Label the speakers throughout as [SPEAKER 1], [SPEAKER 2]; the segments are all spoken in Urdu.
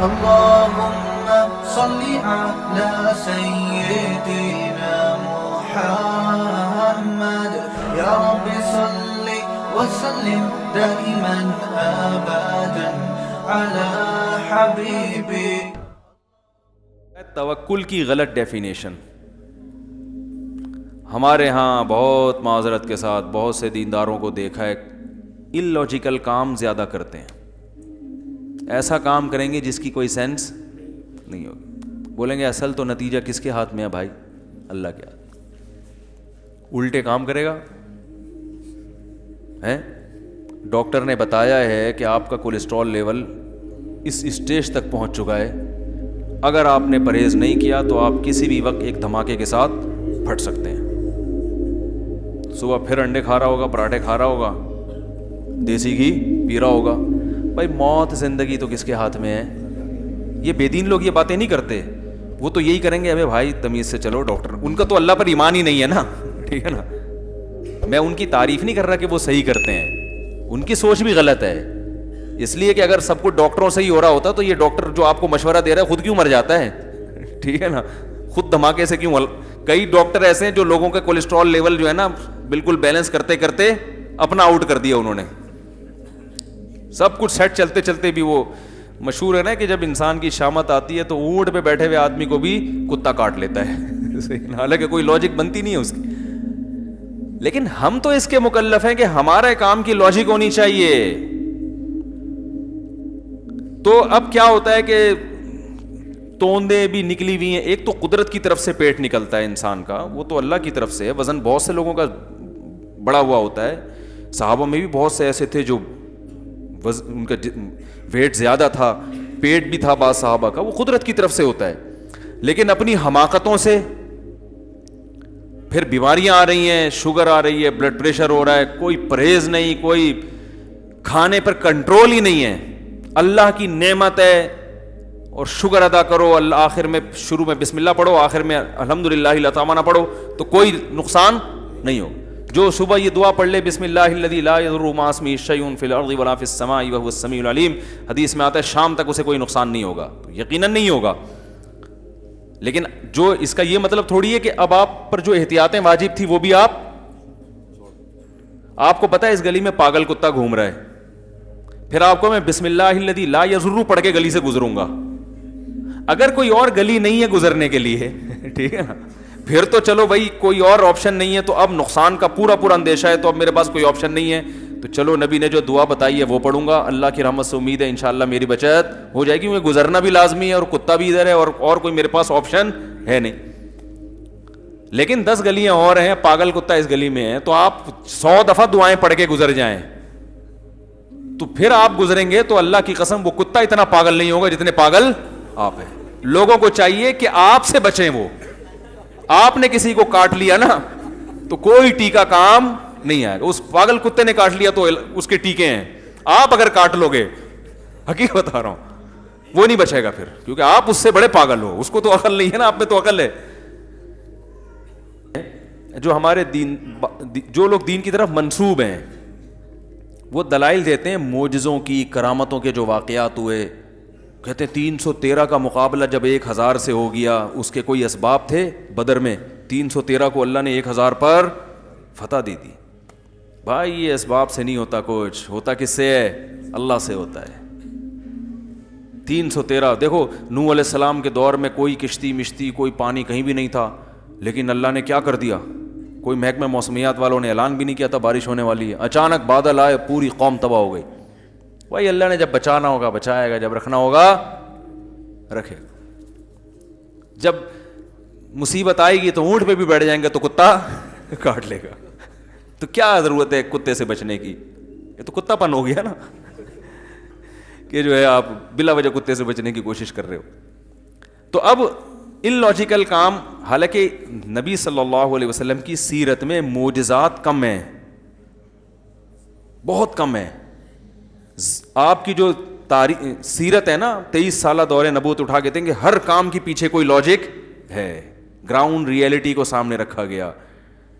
[SPEAKER 1] اللهم صل على سيدنا محمد يا رب صل وسلم دائما ابدا على حبيبي.
[SPEAKER 2] توکل کی غلط ڈیفینیشن ہمارے ہاں بہت معذرت کے ساتھ بہت سے دینداروں کو دیکھا ہے ان لاجیکل کام زیادہ کرتے ہیں. ایسا کام کریں گے جس کی کوئی سینس نہیں ہوگی. بولیں گے اصل تو نتیجہ کس کے ہاتھ میں ہے بھائی؟ اللہ کے ہاتھ. الٹے کام کرے گا. ڈاکٹر نے بتایا ہے کہ آپ کا کولیسٹرول لیول اس اسٹیج تک پہنچ چکا ہے, اگر آپ نے پرہیز نہیں کیا تو آپ کسی بھی وقت ایک دھماکے کے ساتھ پھٹ سکتے ہیں. صبح پھر انڈے کھا رہا ہوگا, پراٹھے کھا رہا ہوگا, دیسی گھی پی رہا ہوگا. بھائی موت زندگی تو کس کے ہاتھ میں ہے؟ یہ بے دین لوگ یہ باتیں نہیں کرتے. وہ تو یہی کریں گے ابے بھائی تمیز سے چلو ڈاکٹر. ان کا تو اللہ پر ایمان ہی نہیں ہے نا, ٹھیک ہے نا. میں ان کی تعریف نہیں کر رہا کہ وہ صحیح کرتے ہیں, ان کی سوچ بھی غلط ہے. اس لیے کہ اگر سب کچھ ڈاکٹروں سے ہی ہو رہا ہوتا تو یہ ڈاکٹر جو آپ کو مشورہ دے رہا ہے خود کیوں مر جاتا ہے؟ ٹھیک ہے نا, خود دھماکے سے کیوں. کئی ڈاکٹر ایسے ہیں جو لوگوں کے کولیسٹرول لیول جو ہے نا بالکل بیلنس کرتے کرتے اپنا آؤٹ کر دیا انہوں نے. سب کچھ سیٹ چلتے چلتے بھی. وہ مشہور ہے نا کہ جب انسان کی شامت آتی ہے تو اونٹ پہ بیٹھے ہوئے آدمی کو بھی کتا کاٹ لیتا ہے. حالانکہ کوئی لاجک بنتی نہیں ہے اس کی. لیکن ہم تو اس کے مکلف ہیں کہ ہمارے کام کی لاجک ہونی چاہیے. تو اب کیا ہوتا ہے کہ توندے بھی نکلی ہوئی ہیں. ایک تو قدرت کی طرف سے پیٹ نکلتا ہے انسان کا, وہ تو اللہ کی طرف سے ہے. وزن بہت سے لوگوں کا بڑا ہوا ہوتا ہے. صحابہ میں بھی بہت سے ایسے تھے جو ان کا ویٹ زیادہ تھا, پیٹ بھی تھا بعض صحابہ کا. وہ قدرت کی طرف سے ہوتا ہے. لیکن اپنی حماقتوں سے پھر بیماریاں آ رہی ہیں, شوگر آ رہی ہے, بلڈ پریشر ہو رہا ہے, کوئی پرہیز نہیں, کوئی کھانے پر کنٹرول ہی نہیں ہے. اللہ کی نعمت ہے اور شکر ادا کرو. اللہ آخر میں شروع میں بسم اللہ پڑھو, آخر میں الحمدللہ العظیم نہ پڑھو تو کوئی نقصان نہیں ہو. جو صبح یہ دعا پڑھ لے بسم اللہ الذی لا یضر مع اسمہ شیء فی الارض ولا فی السماء وهو السمیع العلیم, حدیث میں آتا ہے شام تک اسے کوئی نقصان نہیں ہوگا. یقیناً نہیں ہوگا. لیکن جو اس کا یہ مطلب تھوڑی ہے کہ اب آپ پر جو احتیاطیں واجب تھی وہ بھی آپ کو پتا ہے اس گلی میں پاگل کتا گھوم رہا ہے, پھر آپ کو میں بسم اللہ الذی لا یضر پڑھ کے گلی سے گزروں گا. اگر کوئی اور گلی نہیں ہے گزرنے کے لیے, ٹھیک ہے نا, پھر تو چلو بھائی کوئی اور آپشن نہیں ہے, تو اب نقصان کا پورا اندیشہ ہے, تو اب میرے پاس کوئی آپشن نہیں ہے, تو چلو نبی نے جو دعا بتائی ہے وہ پڑھوں گا. اللہ کی رحمت سے امید ہے انشاءاللہ میری بچت ہو جائے گی. مجھے گزرنا بھی لازمی ہے اور کتا بھی ادھر ہے اور کوئی میرے پاس آپشن ہے نہیں. لیکن 10 گلیاں اور ہیں, پاگل کتا اس گلی میں ہے, تو آپ 100 دفعہ دعائیں پڑھ کے گزر جائیں تو پھر آپ گزریں گے تو اللہ کی قسم وہ کتا اتنا پاگل نہیں ہوگا جتنے پاگل آپ ہیں. لوگوں کو چاہیے کہ آپ سے بچیں. وہ آپ نے کسی کو کاٹ لیا نا تو کوئی ٹیکا کام نہیں آئے گا. اس پاگل کتے نے کاٹ لیا تو اس کے ٹیکے ہیں. آپ اگر کاٹ لو گے, حقیقت بتا رہا ہوں, وہ نہیں بچے گا پھر, کیونکہ آپ اس سے بڑے پاگل ہو. اس کو تو عقل نہیں ہے نا, آپ میں تو عقل ہے. جو ہمارے جو لوگ دین کی طرف منسوب ہیں وہ دلائل دیتے ہیں معجزوں کی, کرامتوں کے جو واقعات ہوئے. کہتے ہیں 313 کا مقابلہ جب 1000 سے ہو گیا, اس کے کوئی اسباب تھے بدر میں؟ 313 کو اللہ نے 1000 پر فتح دی تھی. بھائی یہ اسباب سے نہیں ہوتا کچھ, ہوتا کس سے ہے؟ اللہ سے ہوتا ہے. 313 دیکھو, نوح علیہ السلام کے دور میں کوئی کشتی مشتی کوئی پانی کہیں بھی نہیں تھا, لیکن اللہ نے کیا کر دیا؟ کوئی محکمہ موسمیات والوں نے اعلان بھی نہیں کیا تھا بارش ہونے والی ہے, اچانک بادل آئے, پوری قوم تباہ ہو گئی. بھائی اللہ نے جب بچانا ہوگا بچائے گا, جب رکھنا ہوگا رکھے گا. جب مصیبت آئے گی تو اونٹ پہ بھی بیٹھ جائیں گے تو کتا کاٹ لے گا. تو کیا ضرورت ہے کتے سے بچنے کی؟ یہ تو کتا پن ہو گیا نا کہ جو ہے آپ بلا وجہ کتے سے بچنے کی کوشش کر رہے ہو. تو اب ان لاجیکل کام, حالانکہ نبی صلی اللہ علیہ وسلم کی سیرت میں معجزات کم ہیں, بہت کم ہیں. آپ کی جو سیرت ہے نا 23 سالہ دور نبوت اٹھا کے دیں گے, ہر کام کے پیچھے کوئی لاجک ہے. گراؤنڈ ریئلٹی کو سامنے رکھا گیا.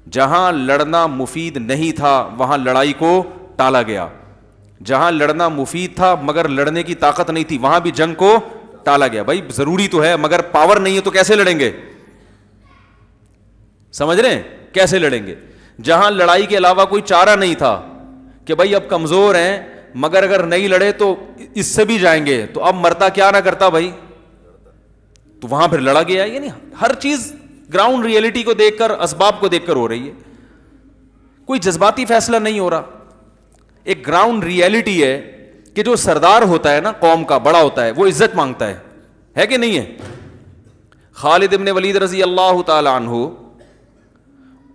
[SPEAKER 2] جہاں لڑنا مفید نہیں تھا وہاں لڑائی کو ٹالا گیا. جہاں لڑنا مفید تھا مگر لڑنے کی طاقت نہیں تھی وہاں بھی جنگ کو ٹالا گیا. بھائی ضروری تو ہے مگر پاور نہیں ہے تو کیسے لڑیں گے؟ سمجھ رہے ہیں کیسے لڑیں گے؟ جہاں لڑائی کے علاوہ کوئی چارہ نہیں تھا کہ بھائی اب کمزور ہیں مگر اگر نہیں لڑے تو اس سے بھی جائیں گے, تو اب مرتا کیا نہ کرتا بھائی, تو وہاں پھر لڑا گیا. یعنی ہر چیز گراؤنڈ ریئلٹی کو دیکھ کر, اسباب کو دیکھ کر ہو رہی ہے, کوئی جذباتی فیصلہ نہیں ہو رہا. ایک گراؤنڈ ریئلٹی ہے کہ جو سردار ہوتا ہے نا قوم کا, بڑا ہوتا ہے, وہ عزت مانگتا ہے کہ نہیں ہے؟ خالد ابن ولید رضی اللہ تعالی عنہ,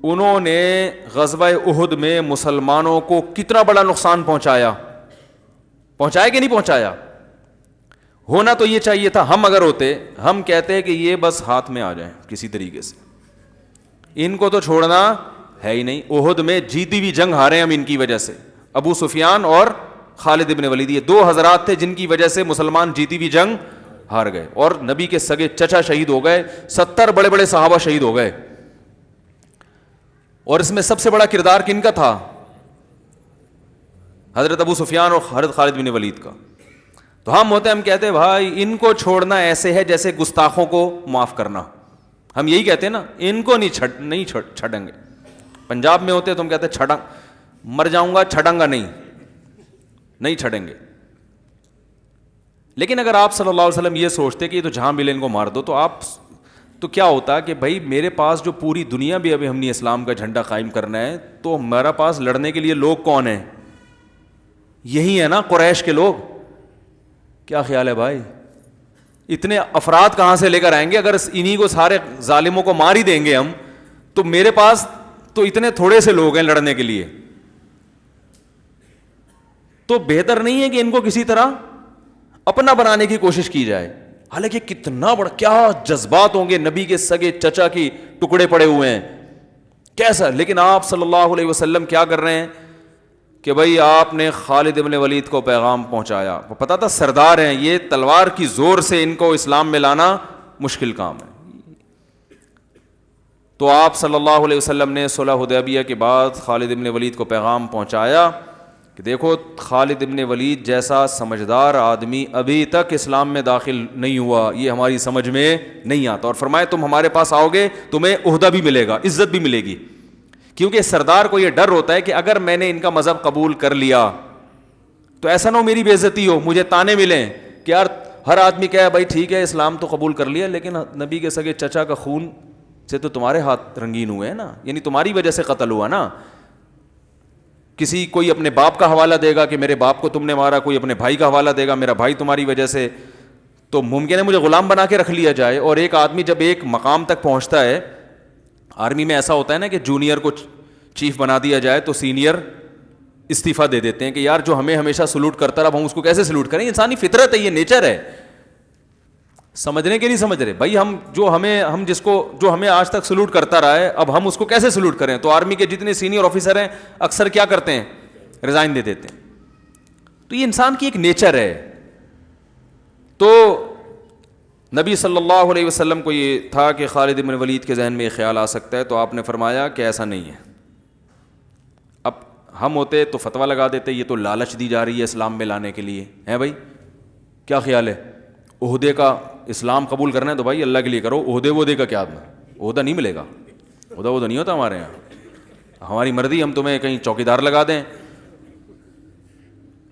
[SPEAKER 2] انہوں نے غزوہ احد میں مسلمانوں کو کتنا بڑا نقصان پہنچایا کہ نہیں پہنچایا؟ ہونا تو یہ چاہیے تھا, ہم اگر ہوتے ہم کہتے کہ یہ بس ہاتھ میں آ جائیں کسی طریقے سے, ان کو تو چھوڑنا ہے ہی نہیں. احد میں جیتی ہوئی جنگ ہارے ہم ان کی وجہ سے. ابو سفیان اور خالد ابن ولید, یہ دو حضرات تھے جن کی وجہ سے مسلمان جیتی ہوئی جنگ ہار گئے, اور نبی کے سگے چچا شہید ہو گئے, 70 بڑے بڑے صحابہ شہید ہو گئے. اور اس میں سب سے بڑا کردار کن کا تھا؟ حضرت ابو سفیان اور حضرت خالد بن ولید کا. تو ہم ہوتے ہم کہتے بھائی ان کو چھوڑنا ایسے ہے جیسے گستاخوں کو معاف کرنا. ہم یہی کہتے ہیں نا, ان کو نہیں چھڑیں گے. پنجاب میں ہوتے تو ہم کہتے چھڑا مر جاؤں گا, چھڑوں گا نہیں چھڑیں گے. لیکن اگر آپ صلی اللہ علیہ وسلم یہ سوچتے کہ یہ تو جہاں ملے ان کو مار دو, تو کیا ہوتا کہ بھائی میرے پاس جو پوری دنیا بھی ابھی ہم نے اسلام کا جھنڈا قائم کرنا ہے, تو ہمارا پاس لڑنے کے لیے لوگ کون ہیں؟ یہی ہے نا قریش کے لوگ. کیا خیال ہے بھائی؟ اتنے افراد کہاں سے لے کر آئیں گے؟ اگر انہی کو سارے ظالموں کو مار ہی دیں گے ہم, تو میرے پاس تو اتنے تھوڑے سے لوگ ہیں لڑنے کے لیے. تو بہتر نہیں ہے کہ ان کو کسی طرح اپنا بنانے کی کوشش کی جائے. حالانکہ کتنا بڑا, کیا جذبات ہوں گے, نبی کے سگے چچا کی ٹکڑے پڑے ہوئے ہیں کیسا. لیکن آپ صلی اللہ علیہ وسلم کیا کر رہے ہیں کہ بھائی آپ نے خالد ابن ولید کو پیغام پہنچایا. پتا تھا سردار ہیں یہ, تلوار کی زور سے ان کو اسلام میں لانا مشکل کام ہے. تو آپ صلی اللہ علیہ وسلم نے صلح حدیبیہ کے بعد خالد ابن ولید کو پیغام پہنچایا کہ دیکھو خالد ابن ولید جیسا سمجھدار آدمی ابھی تک اسلام میں داخل نہیں ہوا, یہ ہماری سمجھ میں نہیں آتا. اور فرمائے تم ہمارے پاس آؤ گے تمہیں عہدہ بھی ملے گا, عزت بھی ملے گی. کیونکہ سردار کو یہ ڈر ہوتا ہے کہ اگر میں نے ان کا مذہب قبول کر لیا تو ایسا نہ ہو میری بے عزتی ہو, مجھے تانے ملیں کہ یار ہر آدمی کہے بھائی ٹھیک ہے اسلام تو قبول کر لیا, لیکن نبی کے سگے چچا کا خون سے تو تمہارے ہاتھ رنگین ہوئے ہیں نا, یعنی تمہاری وجہ سے قتل ہوا نا. کسی کوئی اپنے باپ کا حوالہ دے گا کہ میرے باپ کو تم نے مارا, کوئی اپنے بھائی کا حوالہ دے گا میرا بھائی تمہاری وجہ سے. تو ممکن ہے مجھے غلام بنا کے رکھ لیا جائے. اور ایک آدمی جب ایک مقام تک پہنچتا ہے, آرمی میں ایسا ہوتا ہے نا کہ جونیئر کو چیف بنا دیا جائے تو سینئر استعفیٰ دے دیتے ہیں کہ یار جو ہمیں ہمیشہ سلوٹ کرتا رہا اب ہم اس کو کیسے سلوٹ کریں. انسانی فطرت ہے, یہ نیچر ہے. سمجھنے کے نہیں سمجھ رہے بھائی, جو ہمیں آج تک سلوٹ کرتا رہا ہے اب ہم اس کو کیسے سلوٹ کریں. تو آرمی کے جتنے سینئر آفیسر ہیں اکثر کیا کرتے ہیں, ریزائن دے دیتے ہیں. تو یہ انسان کی ایک نیچر ہے. تو نبی صلی اللہ علیہ وسلم کو یہ تھا کہ خالد بن ولید کے ذہن میں یہ خیال آ سکتا ہے, تو آپ نے فرمایا کہ ایسا نہیں ہے. اب ہم ہوتے تو فتویٰ لگا دیتے یہ تو لالچ دی جا رہی ہے اسلام میں لانے کے لیے, ہیں بھائی کیا خیال ہے, عہدے کا اسلام قبول کرنا ہے تو بھائی اللہ کے لیے کرو, عہدے کا کیا, عہدہ نہیں ملے گا, عہدہ نہیں ہوتا ہمارے یہاں. ہماری مرضی, ہم تمہیں کہیں چوکیدار لگا دیں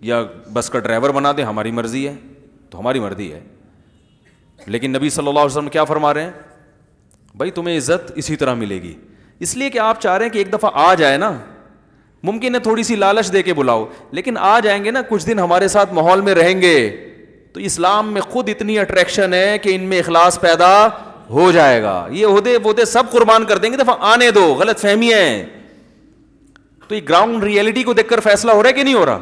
[SPEAKER 2] یا بس کا ڈرائیور بنا دیں, ہماری مرضی ہے, تو ہماری مرضی ہے. لیکن نبی صلی اللہ علیہ وسلم کیا فرما رہے ہیں, بھائی تمہیں عزت اسی طرح ملے گی. اس لیے کہ آپ چاہ رہے ہیں کہ ایک دفعہ آ جائے نا, ممکن ہے تھوڑی سی لالچ دے کے بلاؤ, لیکن آ جائیں گے نا کچھ دن ہمارے ساتھ ماحول میں رہیں گے تو اسلام میں خود اتنی اٹریکشن ہے کہ ان میں اخلاص پیدا ہو جائے گا. یہ عہدے سب قربان کر دیں گے, دفعہ آنے دو, غلط فہمی ہے. تو یہ گراؤنڈ ریئلٹی کو دیکھ کر فیصلہ ہو رہا ہے کہ نہیں ہو رہا.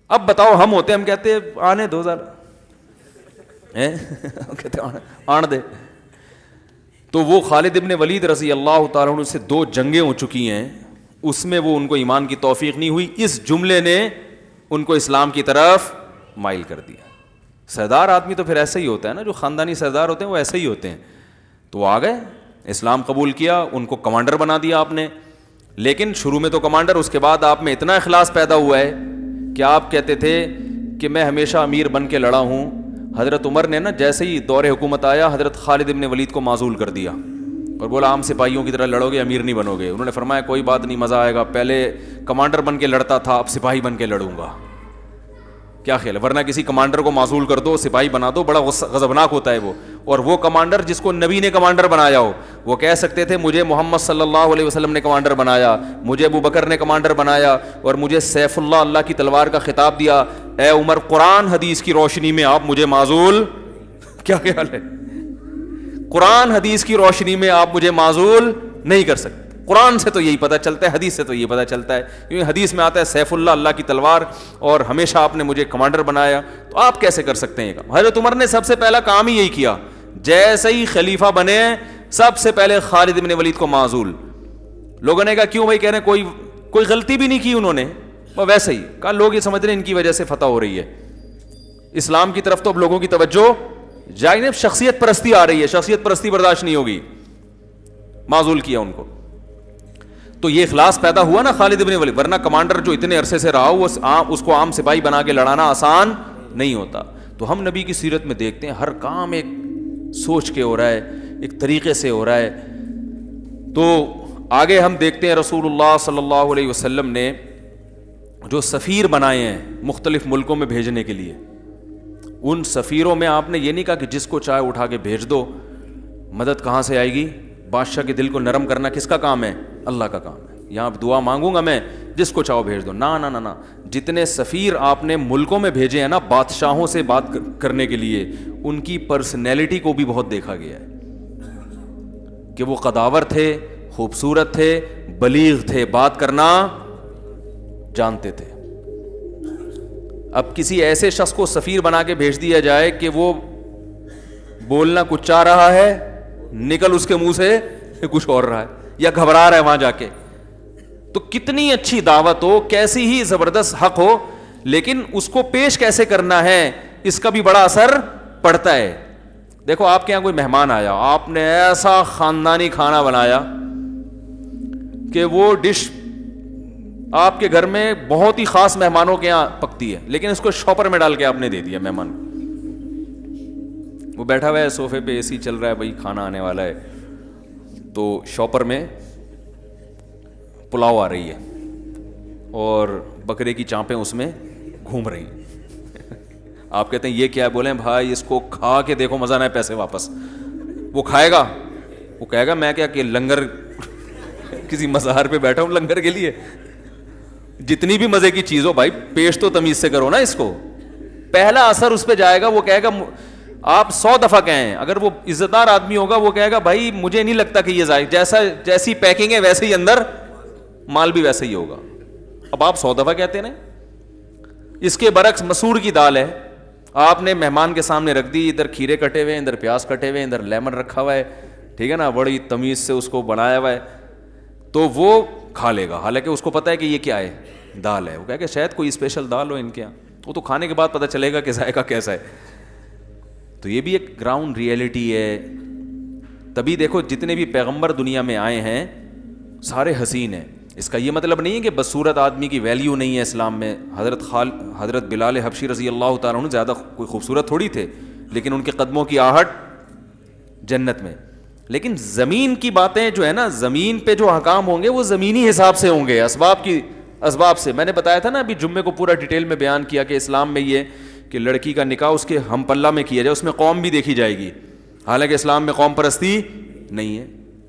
[SPEAKER 2] اب بتاؤ ہم ہوتے ہم کہتے آنے دو ذرا, کہتے آن دے. تو وہ خالد ابن ولید رضی اللہ تعالیٰ عنہ سے 2 جنگیں ہو چکی ہیں, اس میں وہ ان کو ایمان کی توفیق نہیں ہوئی. اس جملے نے ان کو اسلام کی طرف مائل کر دیا. سردار آدمی تو پھر ایسا ہی ہوتا ہے نا, جو خاندانی سردار ہوتے ہیں وہ ایسے ہی ہوتے ہیں. تو آ گئے, اسلام قبول کیا, ان کو کمانڈر بنا دیا آپ نے. لیکن شروع میں تو کمانڈر, اس کے بعد آپ میں اتنا اخلاص پیدا ہوا ہے کہ آپ کہتے تھے کہ میں ہمیشہ امیر بن کے لڑا ہوں, حضرت عمر نے نا جیسے ہی دور حکومت آیا حضرت خالد ابن ولید کو معزول کر دیا اور بولا عام سپاہیوں کی طرح لڑو گے, امیر نہیں بنو گے. انہوں نے فرمایا کوئی بات نہیں, مزہ آئے گا, پہلے کمانڈر بن کے لڑتا تھا, اب سپاہی بن کے لڑوں گا. کیا خیال ہے؟ ورنہ کسی کمانڈر کو معزول کر دو, سپاہی بنا دو, بڑا غضبناک ہوتا ہے وہ. اور وہ کمانڈر جس کو نبی نے کمانڈر بنایا ہو, وہ کہہ سکتے تھے مجھے محمد صلی اللہ علیہ وسلم نے کمانڈر بنایا, مجھے ابو بکر نے کمانڈر بنایا, اور مجھے سیف اللہ, اللہ کی تلوار کا خطاب دیا, اے عمر قرآن حدیث کی روشنی میں آپ مجھے معزول. کیا خیال ہے؟ قرآن حدیث کی روشنی میں آپ مجھے معزول نہیں کر سکتے. قرآن سے تو یہی پتہ چلتا ہے, حدیث سے تو یہی پتہ چلتا ہے, کیونکہ حدیث میں آتا ہے سیف اللہ, اللہ کی تلوار, اور ہمیشہ آپ نے مجھے کمانڈر بنایا, تو آپ کیسے کر سکتے ہیں یہ کام؟ حضرت عمر نے سب سے پہلا کام ہی یہی کیا, جیسے ہی خلیفہ بنے سب سے پہلے خالد بن ولید کو معزول. لوگوں نے کہا کیوں بھائی؟ کہہ رہے ہیں کوئی غلطی بھی نہیں کی انہوں نے, ویسے ہی کہا لوگ یہ سمجھ رہے ہیں ان کی وجہ سے فتح ہو رہی ہے, اسلام کی طرف تو اب لوگوں کی توجہ جائے نہیں, شخصیت پرستی آ رہی ہے, شخصیت پرستی برداشت نہیں ہوگی, معزول کیا ان کو. تو یہ اخلاص پیدا ہوا نا خالد بن ولید, ورنہ کمانڈر جو اتنے عرصے سے رہا ہو اس کو عام سپاہی بنا کے لڑانا آسان نہیں ہوتا. تو ہم نبی کی سیرت میں دیکھتے ہیں ہر کام ایک سوچ کے ہو رہا ہے, ایک طریقے سے ہو رہا ہے. تو آگے ہم دیکھتے ہیں رسول اللہ صلی اللہ علیہ وسلم نے جو سفیر بنائے ہیں مختلف ملکوں میں بھیجنے کے لیے, ان سفیروں میں آپ نے یہ نہیں کہا کہ جس کو چاہے اٹھا کے بھیج دو. مدد کہاں سے آئے گی؟ بادشاہ کے دل کو نرم کرنا کس کا کام ہے؟ اللہ کا کام ہے. یہاں دعا مانگوں گا میں, جس کو چاہو بھیج دو. نا نا نا نا, جتنے سفیر آپ نے ملکوں میں بھیجے ہیں نا بادشاہوں سے بات کرنے کے لیے, ان کی پرسنالٹی کو بھی بہت دیکھا گیا ہے کہ وہ قداور تھے, خوبصورت تھے, بلیغ تھے, بات کرنا جانتے تھے. اب کسی ایسے شخص کو سفیر بنا کے بھیج دیا جائے کہ وہ بولنا کچھ چاہ رہا ہے, نکل اس کے منہ سے کچھ اور رہا ہے, یا گھبرا رہا ہے وہاں جا کے, تو کتنی اچھی دعوت ہو, کیسی ہی زبردست حق ہو, لیکن اس کو پیش کیسے کرنا ہے اس کا بھی بڑا اثر پڑتا ہے. دیکھو آپ کے یہاں کوئی مہمان آیا, آپ نے ایسا خاندانی کھانا بنایا کہ وہ ڈش آپ کے گھر میں بہت ہی خاص مہمانوں کے یہاں پکتی ہے, لیکن اس کو شاپر میں ڈال کے آپ نے دے دیا مہمان کو. وہ بیٹھا ہوا ہے صوفے پہ, اے سی چل رہا ہے, بھائی کھانا آنے والا ہے, تو شاپر میں پلاؤ آ رہی ہے اور بکرے کی چانپیں اس میں گھوم رہی ہیں. آپ کہتے ہیں یہ کیا ہے؟ بولیں بھائی اس کو کھا کے دیکھو, مزہ نہ ہے, پیسے واپس. وہ کھائے گا, وہ کہے گا میں کیا کہ لنگر کسی مزار پہ بیٹھا ہوں لنگر کے لیے. جتنی بھی مزے کی چیز ہو بھائی پیش تو تمیز سے کرو نا اس کو. پہلا اثر اس پہ جائے گا, وہ کہے گا, آپ 100 دفعہ کہیں, اگر وہ عزت دار آدمی ہوگا وہ کہے گا بھائی مجھے نہیں لگتا کہ یہ جیسی پیکنگ ہے ویسے ہی اندر مال بھی ویسے ہی ہوگا. اب آپ 100 دفعہ کہتے ہیں. اس کے برعکس مسور کی دال ہے, آپ نے مہمان کے سامنے رکھ دی, ادھر کھیرے کٹے ہوئے, ادھر پیاز کٹے ہوئے, ادھر لیمن رکھا ہوا ہے, ٹھیک ہے نا, بڑی تمیز سے اس کو بنایا ہوا ہے, تو وہ کھا لے گا, حالانکہ اس کو پتا ہے کہ یہ کیا ہے, دال ہے. وہ کہے کہ شاید کوئی اسپیشل دال ہو ان کے یہاں, وہ تو کھانے کے بعد پتہ چلے گا کہ ذائقہ کیسا ہے. تو یہ بھی ایک گراؤنڈ ریئلٹی ہے. تبھی دیکھو جتنے بھی پیغمبر دنیا میں آئے ہیں سارے حسین ہیں. اس کا یہ مطلب نہیں ہے کہ بدصورت آدمی کی ویلیو نہیں ہے اسلام میں. حضرت بلال حبشی رضی اللہ تعالیٰ عنہ زیادہ کوئی خوبصورت تھوڑی تھے, لیکن ان کے قدموں کی آہٹ جنت میں. لیکن زمین کی باتیں جو ہے نا, زمین پہ جو حکام ہوں گے وہ زمینی حساب سے ہوں گے, اسباب سے. میں نے بتایا تھا نا ابھی جمعے کو پورا ڈیٹیل میں بیان کیا کہ اسلام میں یہ کہ لڑکی کا نکاح اس کے ہم پلہ میں کیا جائے, اس میں قوم بھی دیکھی جائے گی. حالانکہ اسلام میں قوم پرستی نہیں ہے,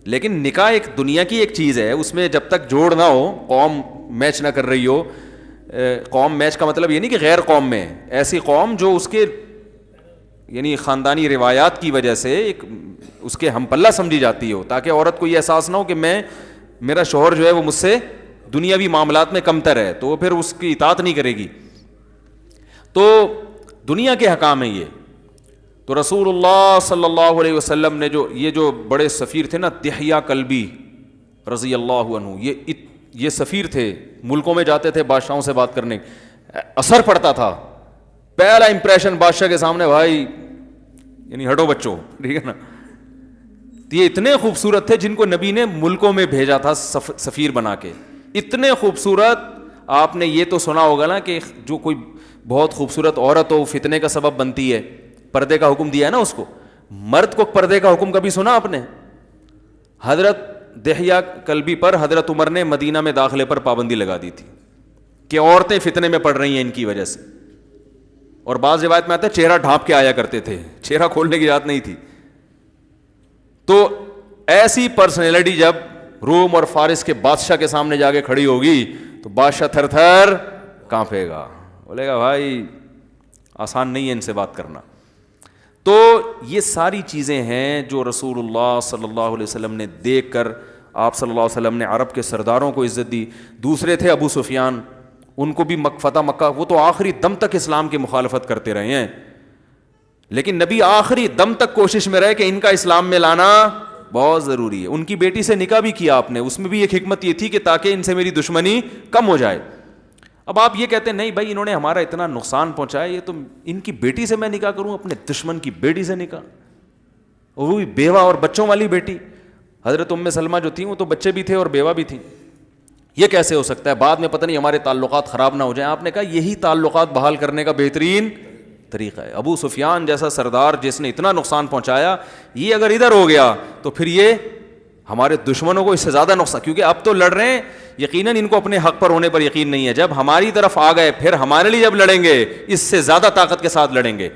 [SPEAKER 2] لیکن نکاح ایک دنیا کی ایک چیز ہے, اس میں جب تک جوڑ نہ ہو, قوم میچ نہ کر رہی ہو. قوم میچ کا مطلب یہ نہیں کہ غیر قوم میں, ایسی قوم جو اس کے یعنی خاندانی روایات کی وجہ سے ایک اس کے ہم پلہ سمجھی جاتی ہو, تاکہ عورت کو یہ احساس نہ ہو کہ میرا شوہر جو ہے وہ مجھ سے دنیاوی معاملات میں کمتر ہے, تو وہ پھر اس کی اطاعت نہیں کرے گی. تو دنیا کے حکام ہیں یہ. تو رسول اللہ صلی اللہ علیہ وسلم نے جو بڑے سفیر تھے نا, دحیہ کلبی رضی اللہ عنہ, یہ سفیر تھے, ملکوں میں جاتے تھے بادشاہوں سے بات کرنے, اثر پڑتا تھا. پہلا امپریشن بادشاہ کے سامنے, بھائی یعنی ہٹو بچوں, ٹھیک ہے نا. یہ اتنے خوبصورت تھے جن کو نبی نے ملکوں میں بھیجا تھا سفیر بنا کے. اتنے خوبصورت, آپ نے یہ تو سنا ہوگا نا کہ جو کوئی بہت خوبصورت عورت ہو فتنے کا سبب بنتی ہے, پردے کا حکم دیا ہے نا اس کو. مرد کو پردے کا حکم کبھی سنا آپ نے؟ حضرت دحیہ کلبی پر حضرت عمر نے مدینہ میں داخلے پر پابندی لگا دی تھی کہ عورتیں فتنے میں پڑ رہی ہیں ان کی وجہ سے. اور بعض روایت میں آتا ہے چہرہ ڈھانپ کے آیا کرتے تھے, چہرہ کھولنے کی اجازت نہیں تھی. تو ایسی پرسنالٹی جب روم اور فارس کے بادشاہ کے سامنے جا کے کھڑی ہوگی تو بادشاہ تھر تھر کانپے گا, بولے گا بھائی آسان نہیں ہے ان سے بات کرنا. تو یہ ساری چیزیں ہیں جو رسول اللہ صلی اللہ علیہ وسلم نے دیکھ کر, آپ صلی اللہ علیہ وسلم نے عرب کے سرداروں کو عزت دی. دوسرے تھے ابو سفیان, ان کو بھی فتح مکہ, وہ تو آخری دم تک اسلام کی مخالفت کرتے رہے ہیں, لیکن نبی آخری دم تک کوشش میں رہے کہ ان کا اسلام میں لانا بہت ضروری ہے. ان کی بیٹی سے نکاح بھی کیا آپ نے, اس میں بھی ایک حکمت یہ تھی کہ تاکہ ان سے میری دشمنی کم ہو جائے. اب آپ یہ کہتے ہیں نہیں بھائی انہوں نے ہمارا اتنا نقصان پہنچایا, یہ تو ان کی بیٹی سے میں نکاح کروں, اپنے دشمن کی بیٹی سے نکاح, وہ بھی بیوہ اور بچوں والی بیٹی. حضرت ام سلمہ جو تھیں وہ تو بچے بھی تھے اور بیوہ بھی تھیں, یہ کیسے ہو سکتا ہے؟ بعد میں پتہ نہیں ہمارے تعلقات خراب نہ ہو جائیں. آپ نے کہا یہی تعلقات بحال کرنے کا بہترین طریقہ ہے. ابو سفیان جیسا سردار جس نے اتنا نقصان پہنچایا, یہ اگر ادھر ہو گیا تو پھر یہ ہمارے دشمنوں کو اس سے زیادہ نقصان, کیونکہ اب تو لڑ رہے ہیں, یقیناً ان کو اپنے حق پر ہونے پر یقین نہیں ہے. جب ہماری طرف آ گئے پھر ہمارے لیے جب لڑیں گے اس سے زیادہ طاقت کے ساتھ لڑیں گے.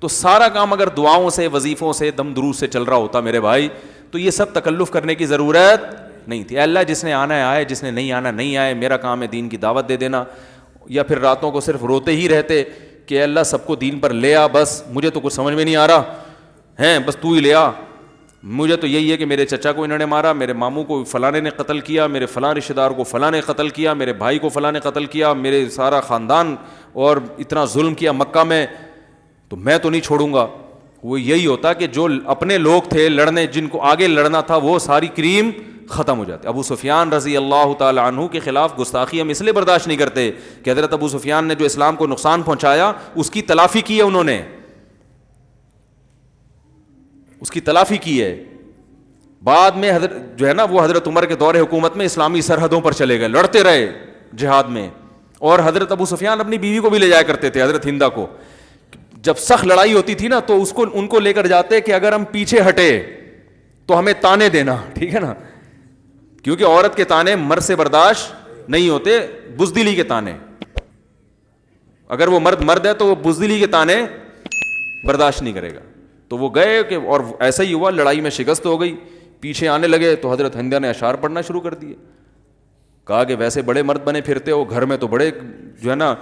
[SPEAKER 2] تو سارا کام اگر دعاؤں سے, وظیفوں سے, دم دروس سے چل رہا ہوتا میرے بھائی, تو یہ سب تکلف کرنے کی ضرورت نہیں تھی. اللہ جس نے آنا ہے آئے, جس نے نہیں آنا نہیں آئے, میرا کام ہے دین کی دعوت دے دینا. یا پھر راتوں کو صرف روتے ہی رہتے کہ اللہ سب کو دین پر لے آ, بس مجھے تو کچھ سمجھ میں نہیں آ رہا ہیں, بس تو ہی لے آ. مجھے تو یہی ہے کہ میرے چچا کو انہوں نے مارا, میرے ماموں کو فلاں نے قتل کیا, میرے فلاں رشتہ دار کو فلاں نے قتل کیا, میرے بھائی کو فلاں نے قتل کیا, میرے سارا خاندان اور اتنا ظلم کیا مکہ میں, تو میں تو نہیں چھوڑوں گا. وہ یہی ہوتا کہ جو اپنے لوگ تھے لڑنے, جن کو آگے لڑنا تھا, وہ ساری کریم ختم ہو جاتے. ابو سفیان رضی اللہ تعالی عنہ کے خلاف گستاخی ہم اس لیے برداشت نہیں کرتے کہ حضرت ابو سفیان نے جو اسلام کو نقصان پہنچایا اس کی تلافی کی ہے, انہوں نے اس کی تلافی کی ہے. بعد میں حضرت جو ہے نا وہ حضرت عمر کے دور حکومت میں اسلامی سرحدوں پر چلے گئے, لڑتے رہے جہاد میں. اور حضرت ابو سفیان اپنی بیوی کو بھی لے جایا کرتے تھے, حضرت ہندہ کو. جب سخت لڑائی ہوتی تھی نا تو ان کو لے کر جاتے کہ اگر ہم پیچھے ہٹے تو ہمیں تانے دینا, ٹھیک ہے نا, کیونکہ عورت کے تانے مرد سے برداشت نہیں ہوتے, بزدلی کے تانے. اگر وہ مرد ہے تو وہ بزدلی کے تانے برداشت نہیں کرے گا. تو وہ گئے کہ, اور ایسا ہی ہوا, لڑائی میں شکست ہو گئی, پیچھے آنے لگے تو حضرت ہندہ نے اشعار پڑھنا شروع کر دیے. کہا کہ ویسے بڑے مرد بنے پھرتے ہو, گھر میں تو بڑے جو ہے نا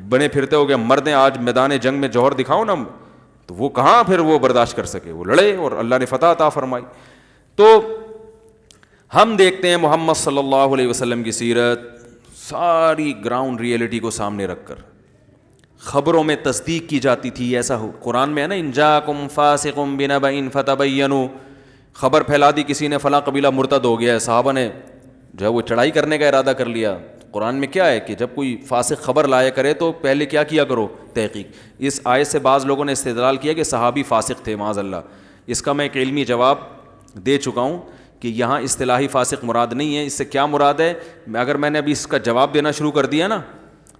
[SPEAKER 2] بنے پھرتے ہو, کہ مرد ہیں آج میدان جنگ میں جوہر دکھاؤ نا. تو وہ کہاں پھر وہ برداشت کر سکے, وہ لڑے اور اللہ نے فتح عطا فرمائی. تو ہم دیکھتے ہیں محمد صلی اللہ علیہ وسلم کی سیرت ساری گراؤنڈ ریئلٹی کو سامنے رکھ کر خبروں میں تصدیق کی جاتی تھی. ایسا ہو قرآن میں ہے نا, ان جاکم فاسق بنبأ فتبینوا, خبر پھیلا دی کسی نے فلاں قبیلہ مرتد ہو گیا ہے, صحابہ نے جو ہے وہ چڑھائی کرنے کا ارادہ کر لیا. قرآن میں کیا ہے کہ جب کوئی فاسق خبر لایا کرے تو پہلے کیا کرو, تحقیق. اس آیت سے بعض لوگوں نے استدلال کیا کہ صحابی فاسق تھے, معاذ اللہ. اس کا میں ایک علمی جواب دے چکا ہوں کہ یہاں اصطلاحی فاسق مراد نہیں ہے. اس سے کیا مراد ہے, اگر میں نے ابھی اس کا جواب دینا شروع کر دیا نا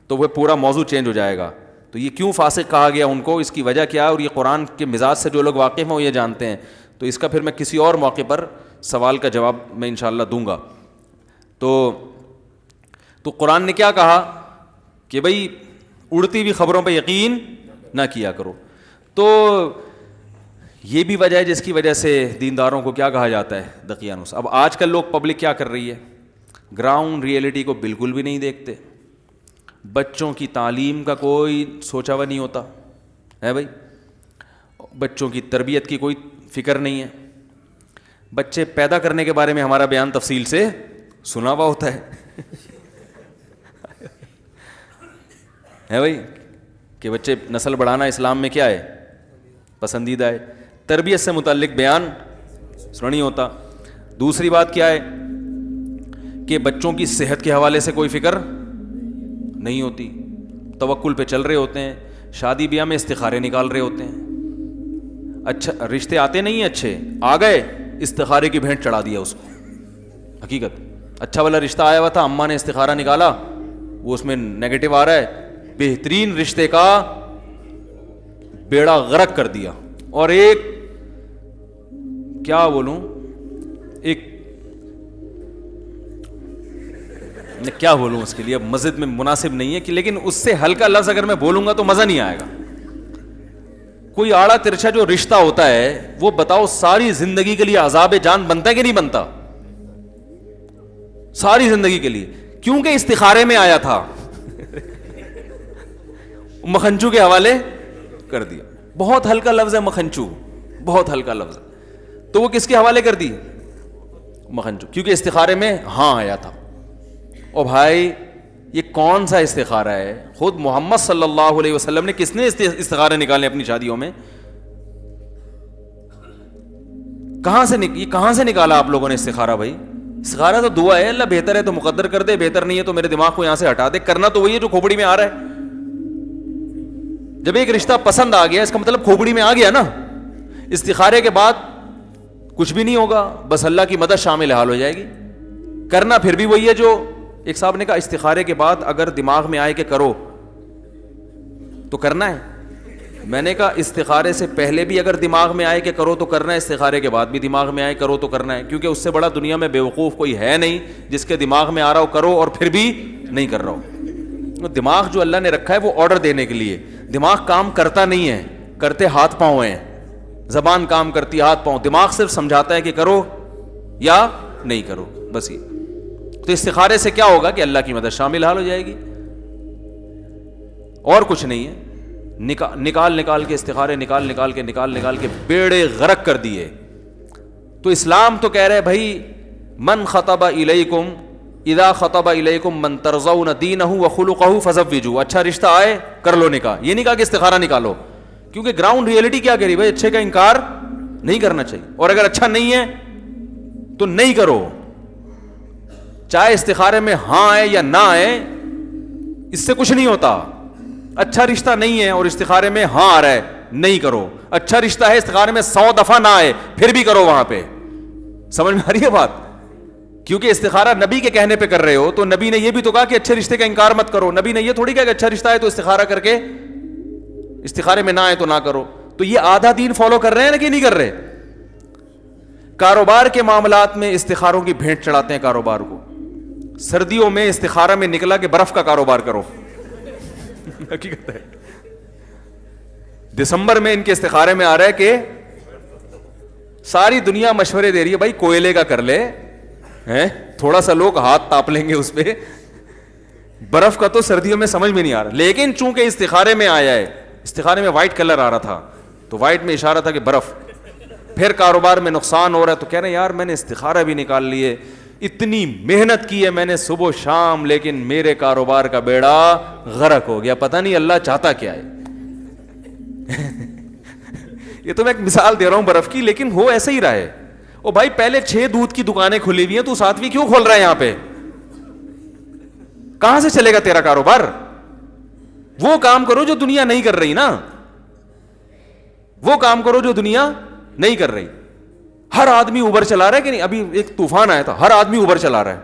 [SPEAKER 2] تو وہ پورا موضوع چینج ہو جائے گا. تو یہ کیوں فاسق کہا گیا ان کو, اس کی وجہ کیا ہے, اور یہ قرآن کے مزاج سے جو لوگ واقف ہیں وہ یہ جانتے ہیں. تو اس کا پھر میں کسی اور موقع پر سوال کا جواب میں انشاءاللہ دوں گا. تو قرآن نے کیا کہا کہ بھئی اڑتی ہوئی خبروں پہ یقین نہ کیا کرو. تو یہ بھی وجہ ہے جس کی وجہ سے دینداروں کو کیا کہا جاتا ہے, دقیانوس. اب آج کل لوگ پبلک کیا کر رہی ہے, گراؤنڈ ریئلٹی کو بالکل بھی نہیں دیکھتے. بچوں کی تعلیم کا کوئی سوچا ہوا نہیں ہوتا ہے بھائی, بچوں کی تربیت کی کوئی فکر نہیں ہے. بچے پیدا کرنے کے بارے میں ہمارا بیان تفصیل سے سنا ہوا ہوتا ہے بھائی, کہ بچے نسل بڑھانا اسلام میں کیا ہے, پسندیدہ ہے. تربیت سے متعلق بیان سنا نہیں ہوتا. دوسری بات کیا ہے کہ بچوں کی صحت کے حوالے سے کوئی فکر نہیں ہوتی, توکل پہ چل رہے ہوتے ہیں, شادی بیاہ میں استخارے نکال رہے ہوتے ہیں. اچھا رشتے آتے نہیں ہیں, اچھے آ گئے, استخارے کی بھینٹ چڑھا دیا اس کو. حقیقت اچھا والا رشتہ آیا ہوا تھا, اماں نے استخارہ نکالا, وہ اس میں نیگیٹو آ رہا ہے. بہترین رشتے کا بیڑا غرق کر دیا. اور ایک کیا بولوں, ایک کیا بولوں اس کے لیے, اب مسجد میں مناسب نہیں ہے کہ, لیکن اس سے ہلکا لفظ اگر میں بولوں گا تو مزہ نہیں آئے گا. کوئی آڑا ترچھا جو رشتہ ہوتا ہے وہ بتاؤ ساری زندگی کے لیے عذاب جان بنتا ہے کہ نہیں بنتا؟ ساری زندگی کے لیے, کیونکہ استخارے میں آیا تھا. مکھنچو کے حوالے کر دیا. بہت ہلکا لفظ ہے مکھنچو, بہت ہلکا لفظ ہے, تو وہ کس کے حوالے کر دی؟ مکھنچو, کیونکہ استخارے میں ہاں آیا تھا. اور بھائی یہ کون سا استخارہ ہے؟ خود محمد صلی اللہ علیہ وسلم نے کس نے استخارے نکالے اپنی شادیوں میں؟ کہاں سے نکالا آپ لوگوں نے استخارہ؟ بھائی استخارہ تو دعا ہے, اللہ بہتر ہے تو مقدر کر دے, بہتر نہیں ہے تو میرے دماغ کو یہاں سے ہٹا دے. کرنا تو وہی ہے جو کھوپڑی میں آ رہا ہے. جب ایک رشتہ پسند آ گیا اس کا مطلب کھوپڑی میں آ گیا نا. استخارے کے بعد کچھ بھی نہیں ہوگا, بس اللہ کی مدد شامل حال ہو جائے گی. کرنا پھر بھی وہی ہے جو ایک صاحب نے کہا, استخارے کے بعد اگر دماغ میں آئے کہ کرو تو کرنا ہے. میں نے کہا استخارے سے پہلے بھی اگر دماغ میں آئے کہ کرو تو کرنا ہے, استخارے کے بعد بھی دماغ میں آئے کرو تو کرنا ہے, کیونکہ اس سے بڑا دنیا میں بیوقوف کوئی ہے نہیں جس کے دماغ میں آ رہا ہو کرو اور پھر بھی نہیں کر رہا ہو. دماغ جو اللہ نے رکھا ہے وہ آرڈر دینے کے لیے. دماغ کام کرتا نہیں ہے, کرتے ہاتھ پاؤں ہیں. زبان کام کرتی ہاتھ پاؤں, دماغ صرف سمجھاتا ہے کہ کرو یا نہیں کرو, بس یہ. تو استخارے سے کیا ہوگا کہ اللہ کی مدد شامل حال ہو جائے گی, اور کچھ نہیں ہے. نکال کے استخارے نکال کے بیڑے غرق کر دیے. تو اسلام تو کہہ رہے بھائی من خطب الیکم اذا خطب الیکم من ترضون دینہ وخلقہ فزوجوا, اچھا رشتہ آئے کر لو نکاح. یہ نہیں کہا کہ استخارہ نکالو, کیونکہ گراؤنڈ ریئلٹی کیا کہہ رہی بھائی, اچھے کا انکار نہیں کرنا چاہیے, اور اگر اچھا نہیں ہے تو نہیں کرو. چاہے استخارے میں ہاں آئے یا نہ آئے, اس سے کچھ نہیں ہوتا. اچھا رشتہ نہیں ہے اور استخارے میں ہاں آ رہا ہے, نہیں کرو. اچھا رشتہ ہے, استخارے میں 100 دفعہ نہ آئے پھر بھی کرو. وہاں پہ سمجھ میں آ رہی ہے بات؟ کیونکہ استخارہ نبی کے کہنے پہ کر رہے ہو, تو نبی نے یہ بھی تو کہا کہ اچھے رشتے کا انکار مت کرو. نبی نے یہ تھوڑی کہا کہ اچھا رشتہ ہے تو استخارہ کر کے, استخارے میں نہ آئے تو نہ کرو. تو یہ آدھا دین فالو کر رہے ہیں نا کہ نہیں کر رہے؟ کاروبار کے معاملات میں استخاروں کی بھیٹ چڑھاتے ہیں کاروبار کو. سردیوں میں استخارہ میں نکلا کہ برف کا کاروبار کرو. حقیقت ہے. دسمبر میں ان کے استخارے میں آ رہا ہے کہ ساری دنیا مشورے دے رہی ہے بھائی کوئلے کا کر لے, تھوڑا سا لوگ ہاتھ تاپ لیں گے اس پہ. برف کا تو سردیوں میں سمجھ میں نہیں آ رہا, لیکن چونکہ استخارے میں آیا ہے, استخارے میں وائٹ کلر آ رہا تھا تو وائٹ میں اشارہ تھا کہ برف. پھر کاروبار میں نقصان ہو رہا ہے تو کہہ رہے ہیں یار میں نے استخارہ بھی نکال لیے, اتنی محنت کی ہے میں نے صبح شام, لیکن میرے کاروبار کا بیڑا غرق ہو گیا. پتہ نہیں اللہ چاہتا کیا ہے. یہ تو میں ایک مثال دے رہا ہوں برف کی, لیکن ہو ایسا ہی رہا ہے. او بھائی پہلے 6 دودھ کی دکانیں کھلی ہوئی ہیں, تو 7ویں کیوں کھول رہا ہے یہاں پہ؟ کہاں سے چلے گا تیرا کاروبار؟ وہ کام کرو جو دنیا نہیں کر رہی نا, وہ کام کرو جو دنیا نہیں کر رہی. ہر آدمی اوبر چلا رہا ہے کہ نہیں؟ ابھی ایک طوفان آیا تھا, ہر آدمی اوبر چلا رہا ہے.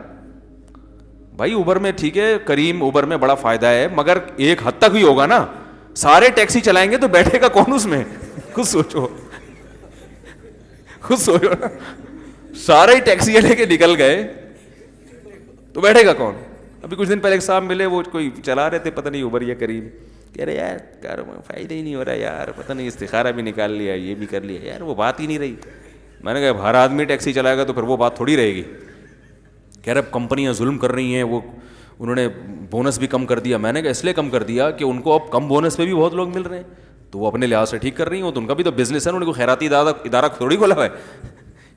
[SPEAKER 2] بھائی اوبر میں ٹھیک ہے, کریم اوبر میں بڑا فائدہ ہے, مگر ایک حد تک ہی ہوگا نا. سارے ٹیکسی چلائیں گے تو بیٹھے گا کون اس میں؟ خود سوچو, خود سوچو نا. سارے ٹیکسی لے کے نکل گئے تو بیٹھے گا کون؟ ابھی کچھ دن پہلے ایک صاحب ملے, وہ کوئی چلا رہے تھے پتہ نہیں اوبر یا کریم, کہہ رہے یار کاروبار فائدہ ہی نہیں ہو رہا یار, پتہ نہیں استخارہ بھی نکال لیا, یہ بھی کر لیا یار, وہ بات ہی نہیں رہی. میں نے کہا ہر آدمی ٹیکسی چلائے گا تو پھر وہ بات تھوڑی رہے گی. کہہ رہے اب کمپنیاں ظلم کر رہی ہیں, وہ انہوں نے بونس بھی کم کر دیا. میں نے کہا اس لیے کم کر دیا کہ ان کو اب کم بونس پہ بھی بہت لوگ مل رہے ہیں, تو وہ اپنے لحاظ سے ٹھیک کر رہی ہیں, تو ان کا بھی تو بزنس ہے. انہوں نے کوئی خیراتی ادارہ تھوڑی کھولا ہوا ہے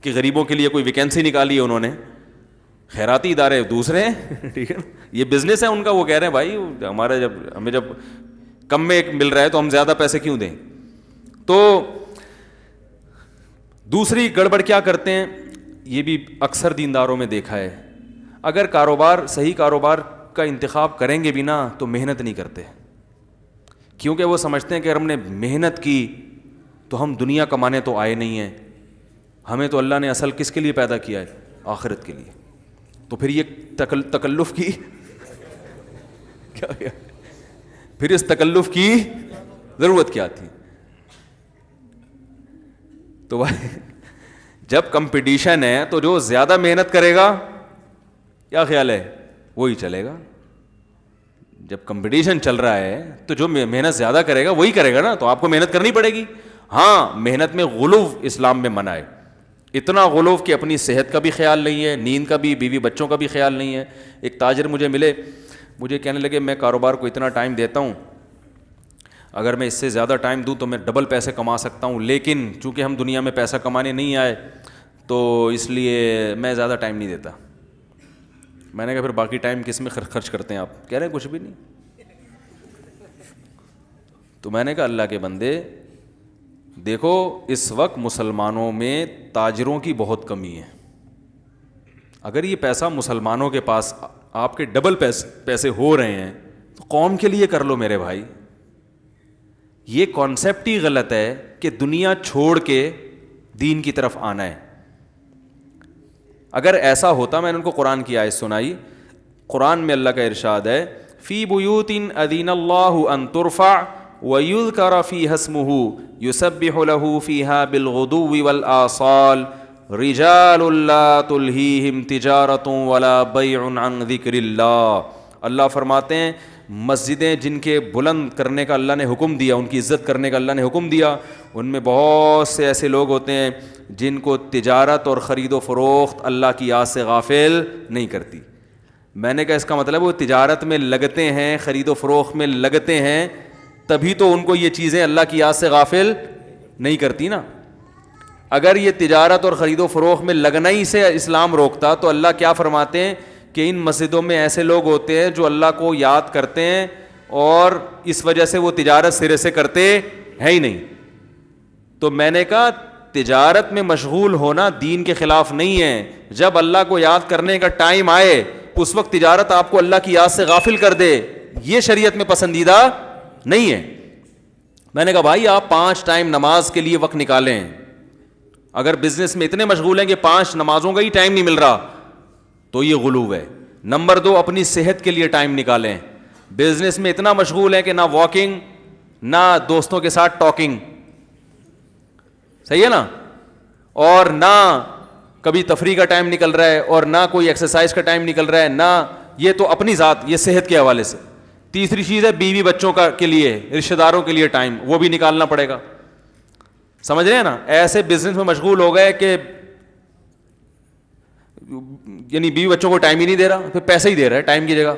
[SPEAKER 2] کہ غریبوں کے لیے کوئی ویکینسی نکالی ہے انہوں نے. خیراتی ادارے دوسرے ہیں, ٹھیک ہے, یہ بزنس ہے ان کا. وہ کہہ رہے ہیں بھائی ہمارا ہمیں جب کم میں مل رہا ہے تو ہم زیادہ پیسے کیوں دیں. تو دوسری گڑبڑ کیا کرتے ہیں, یہ بھی اکثر دینداروں میں دیکھا ہے, اگر کاروبار صحیح کاروبار کا انتخاب کریں گے بھی نا تو محنت نہیں کرتے, کیونکہ وہ سمجھتے ہیں کہ اگر ہم نے محنت کی تو ہم دنیا کمانے تو آئے نہیں ہیں, ہمیں تو اللہ نے اصل کس کے لیے پیدا کیا ہے؟ آخرت کے لیے. تو پھر یہ تکلف کی کیا, پھر اس تکلف کی ضرورت کیا تھی؟ تو بھائی جب کمپٹیشن ہے تو جو زیادہ محنت کرے گا, کیا خیال ہے, وہی چلے گا. جب کمپٹیشن چل رہا ہے تو جو محنت زیادہ کرے گا وہی کرے گا نا, تو آپ کو محنت کرنی پڑے گی. ہاں محنت میں غلو اسلام میں منع ہے, اتنا غلو کہ اپنی صحت کا بھی خیال نہیں ہے, نیند کا بھی, بیوی بچوں کا بھی خیال نہیں ہے. ایک تاجر مجھے ملے, مجھے کہنے لگے میں کاروبار کو اتنا ٹائم دیتا ہوں, اگر میں اس سے زیادہ ٹائم دوں تو میں ڈبل پیسے کما سکتا ہوں, لیکن چونکہ ہم دنیا میں پیسہ کمانے نہیں آئے تو اس لیے میں زیادہ ٹائم نہیں دیتا. میں نے کہا پھر باقی ٹائم کس میں خرچ کرتے ہیں آپ؟ کہہ رہے ہیں کچھ بھی نہیں. تو میں نے کہا اللہ کے بندے دیکھو اس وقت مسلمانوں میں تاجروں کی بہت کمی ہے. اگر یہ پیسہ مسلمانوں کے پاس آپ کے ڈبل پیسے ہو رہے ہیں تو قوم کے لیے کر لو میرے بھائی. یہ کانسیپٹ ہی غلط ہے کہ دنیا چھوڑ کے دین کی طرف آنا ہے. اگر ایسا ہوتا, میں نے ان کو قرآن کی آیت سنائی, قرآن میں اللہ کا ارشاد ہے فی بیوت اذین اللہ ان ترفع ویذکر فیہا اسمہ یسبح لہ فیہا بالغدو والآصال رجال لا تلہیہم تجارۃ ولا بیع عن ذکر اللہ. اللہ فرماتے ہیں مسجدیں جن کے بلند کرنے کا اللہ نے حکم دیا, ان کی عزت کرنے کا اللہ نے حکم دیا, ان میں بہت سے ایسے لوگ ہوتے ہیں جن کو تجارت اور خرید و فروخت اللہ کی یاد سے غافل نہیں کرتی. میں نے کہا اس کا مطلب وہ تجارت میں لگتے ہیں, خرید و فروخت میں لگتے ہیں, تبھی تو ان کو یہ چیزیں اللہ کی یاد سے غافل نہیں کرتی نا. اگر یہ تجارت اور خرید و فروخت میں لگنا ہی سے اسلام روکتا تو اللہ کیا فرماتے ہیں کہ ان مسجدوں میں ایسے لوگ ہوتے ہیں جو اللہ کو یاد کرتے ہیں اور اس وجہ سے وہ تجارت سرے سے کرتے ہیں ہی نہیں. تو میں نے کہا تجارت میں مشغول ہونا دین کے خلاف نہیں ہے. جب اللہ کو یاد کرنے کا ٹائم آئے اس وقت تجارت آپ کو اللہ کی یاد سے غافل کر دے, یہ شریعت میں پسندیدہ نہیں ہے. میں نے کہا بھائی آپ 5 ٹائم نماز کے لیے وقت نکالیں. اگر بزنس میں اتنے مشغول ہیں کہ 5 نمازوں کا ہی ٹائم نہیں مل رہا تو یہ غلو ہے. نمبر 2, اپنی صحت کے لیے ٹائم نکالیں. بزنس میں اتنا مشغول ہے کہ نہ واکنگ نہ دوستوں کے ساتھ ٹاکنگ, صحیح ہے نا, اور نہ کبھی تفریح کا ٹائم نکل رہا ہے اور نہ کوئی ایکسرسائز کا ٹائم نکل رہا ہے, نہ یہ تو اپنی ذات, یہ صحت کے حوالے سے. تیسری چیز ہے بیوی بچوں کا کے لیے, رشتہ داروں کے لیے ٹائم, وہ بھی نکالنا پڑے گا. سمجھ رہے ہیں نا. ایسے بزنس میں مشغول ہو گئے کہ یعنی بیوی بچوں کو ٹائم ہی نہیں دے رہا, پھر پیسہ ہی دے رہا ہے ٹائم کی جگہ.